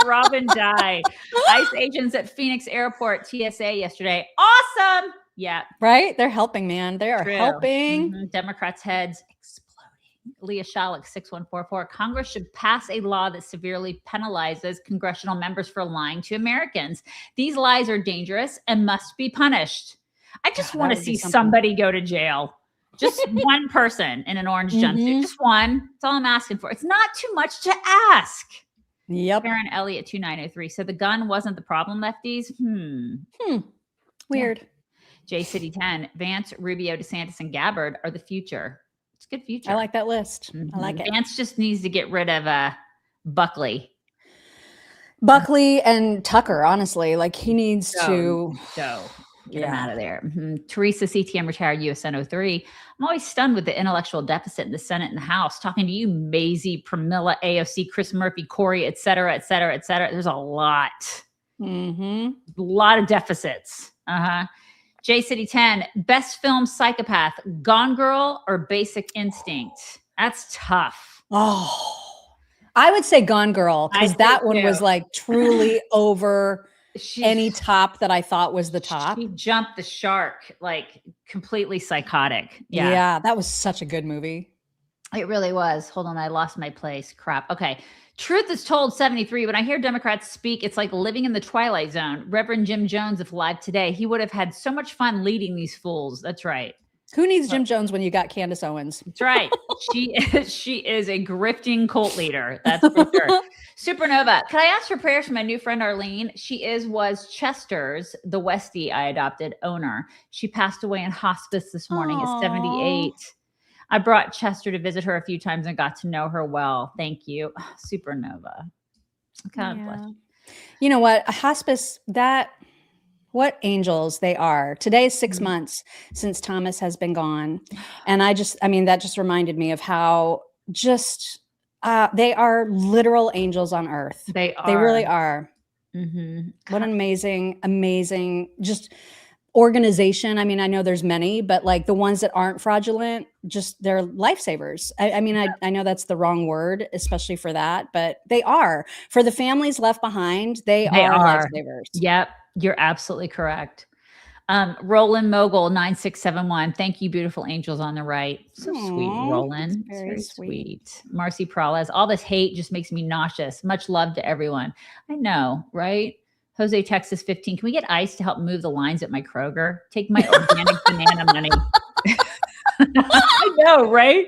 Robin Dye. ICE agents at Phoenix Airport TSA yesterday. Awesome. Yeah. Right? They're helping, man. They are True. helping. Mhm. Democrats' heads exploding. Leah Shallak, 6144. Congress should pass a law that severely penalizes congressional members for lying to Americans. These lies are dangerous and must be punished. I just want to see somebody go to jail. Just one person in an orange jumpsuit. Just one. That's all I'm asking for. It's not too much to ask. Yep. Karen Elliott, 2903. So the gun wasn't the problem, lefties? Weird. Yeah. J City 10. Vance, Rubio, DeSantis, and Gabbard are the future. It's a good future. I like that list. I like it. Vance just needs to get rid of Buckley. Buckley and Tucker, honestly. Like he needs to Get him out of there. Teresa CTM, retired USN 03. I'm always stunned with the intellectual deficit in the Senate and the House. Talking to you, Maisie, Pramila, AOC, Chris Murphy, Cory, et cetera, et cetera, et cetera. There's a lot. A lot of deficits. J City 10, best film psychopath, Gone Girl or Basic Instinct? That's tough. Oh, I would say Gone Girl, because that one was like truly over any top that I thought was the top. She jumped the shark, like completely psychotic. Yeah, that was such a good movie. It really was. Hold on, I lost my place. Crap. Okay. Truth is told 73. When I hear Democrats speak, it's like living in the Twilight Zone. Reverend Jim Jones, if alive today, he would have had so much fun leading these fools. That's right. Who needs Jim Jones when you got Candace Owens? That's right. She is a grifting cult leader. That's for sure. Supernova. Can I ask for prayers for my new friend Arlene? She was Chester's, the Westie I adopted, owner. She passed away in hospice this morning at 78. I brought Chester to visit her a few times and got to know her well. Thank you. Supernova. God bless you. You know what? A hospice, what angels they are. Today is 6 months since Thomas has been gone. And that just reminded me of how they are literal angels on earth. They are. They really are. Mm-hmm. What an amazing, just organization. I mean, I know there's many, but like the ones that aren't fraudulent, they're lifesavers. I know that's the wrong word, especially for that, but they are. For the families left behind, they are lifesavers. Yep, you're absolutely correct. Roland Mogul 9671. Thank you, beautiful angels on the right. So sweet, Roland. Very sweet. Marcy Prales. All this hate just makes me nauseous. Much love to everyone. I know, right? Jose, Texas 15. Can we get ICE to help move the lines at my Kroger? Take my organic banana money. I know, right?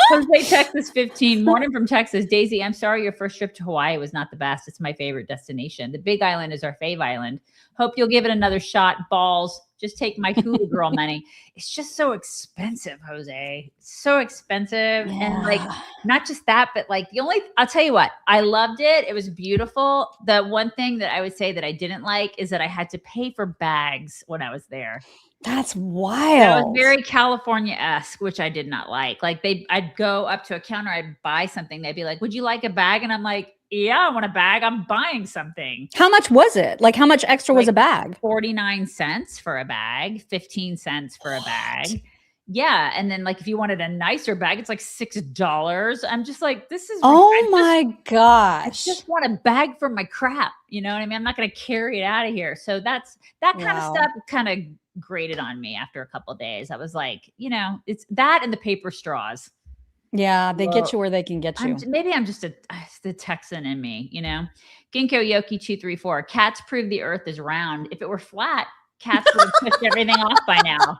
Jose, Texas 15. Morning from Texas. Daisy, I'm sorry your first trip to Hawaii was not the best. It's my favorite destination. The Big Island is our fave island. Hope you'll give it another shot. Balls. Just take my Hula Girl money. It's just so expensive, Jose. So expensive. Yeah. And like, not just that, but like I'll tell you what, I loved it. It was beautiful. The one thing that I would say that I didn't like is that I had to pay for bags when I was there. That's wild. That was very California-esque, which I did not like. Like I'd go up to a counter, I'd buy something. They'd be like, would you like a bag? And I'm like, yeah, I want a bag. I'm buying something. How much was it? Like how much extra was a bag? 49 cents for a bag, 15 cents for a bag. Yeah. And then like if you wanted a nicer bag, it's like $6. I'm just like, this is my gosh. I just want a bag for my crap. You know what I mean? I'm not going to carry it out of here. So that kind of stuff kind of grated on me after a couple of days. I was like, it's that and the paper straws. Yeah, they get you where they can get you. Maybe I'm just the Texan in me, Ginkgo Yoki 234. Cats prove the earth is round. If it were flat, cats would have pushed everything off by now.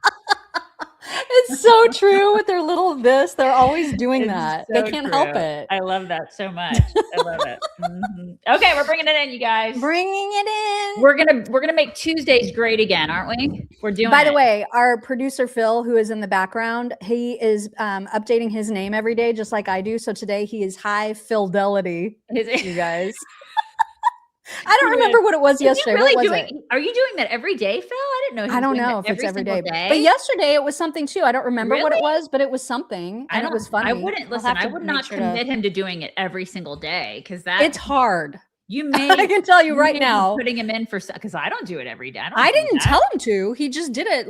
It's so true with their little they're always doing that. So they can't help it. I love that so much. I love it. Mm-hmm. Okay, we're bringing it in, you guys. Bringing it in. We're gonna make Tuesdays great again, aren't we? We're doing. By the way, our producer Phil, who is in the background, he is updating his name every day, just like I do. So today he is High Fidelity. You guys. I don't remember what it was yesterday. Really what was it? Are you doing that every day, Phil? I didn't know. I don't know if it's every day. But yesterday it was something too. I don't remember what it was, but it was something. And it was funny. I would not commit him to doing it every single day because it's hard. You may. I can tell you right now. Putting him in because I don't do it every day. I didn't tell him to. He just did it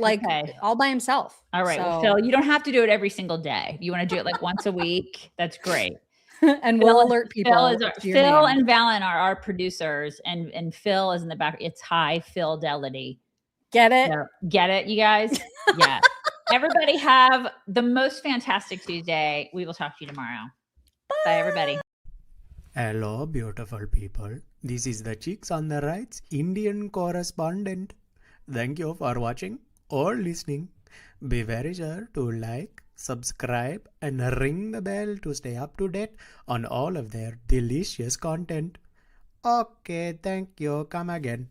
all by himself. All right, well, Phil, you don't have to do it every single day. If you want to do it like once a week, that's great. And we'll alert people. Phil and Valen are our producers, and Phil is in the back. It's High Fidelity. Get it? So, get it, you guys? Yeah. Everybody have the most fantastic Tuesday. We will talk to you tomorrow. Bye everybody. Hello, beautiful people. This is the Chicks on the Right's Indian correspondent. Thank you for watching or listening. Be very sure to like, subscribe, and ring the bell to stay up to date on all of their delicious content. Okay, thank you. Come again.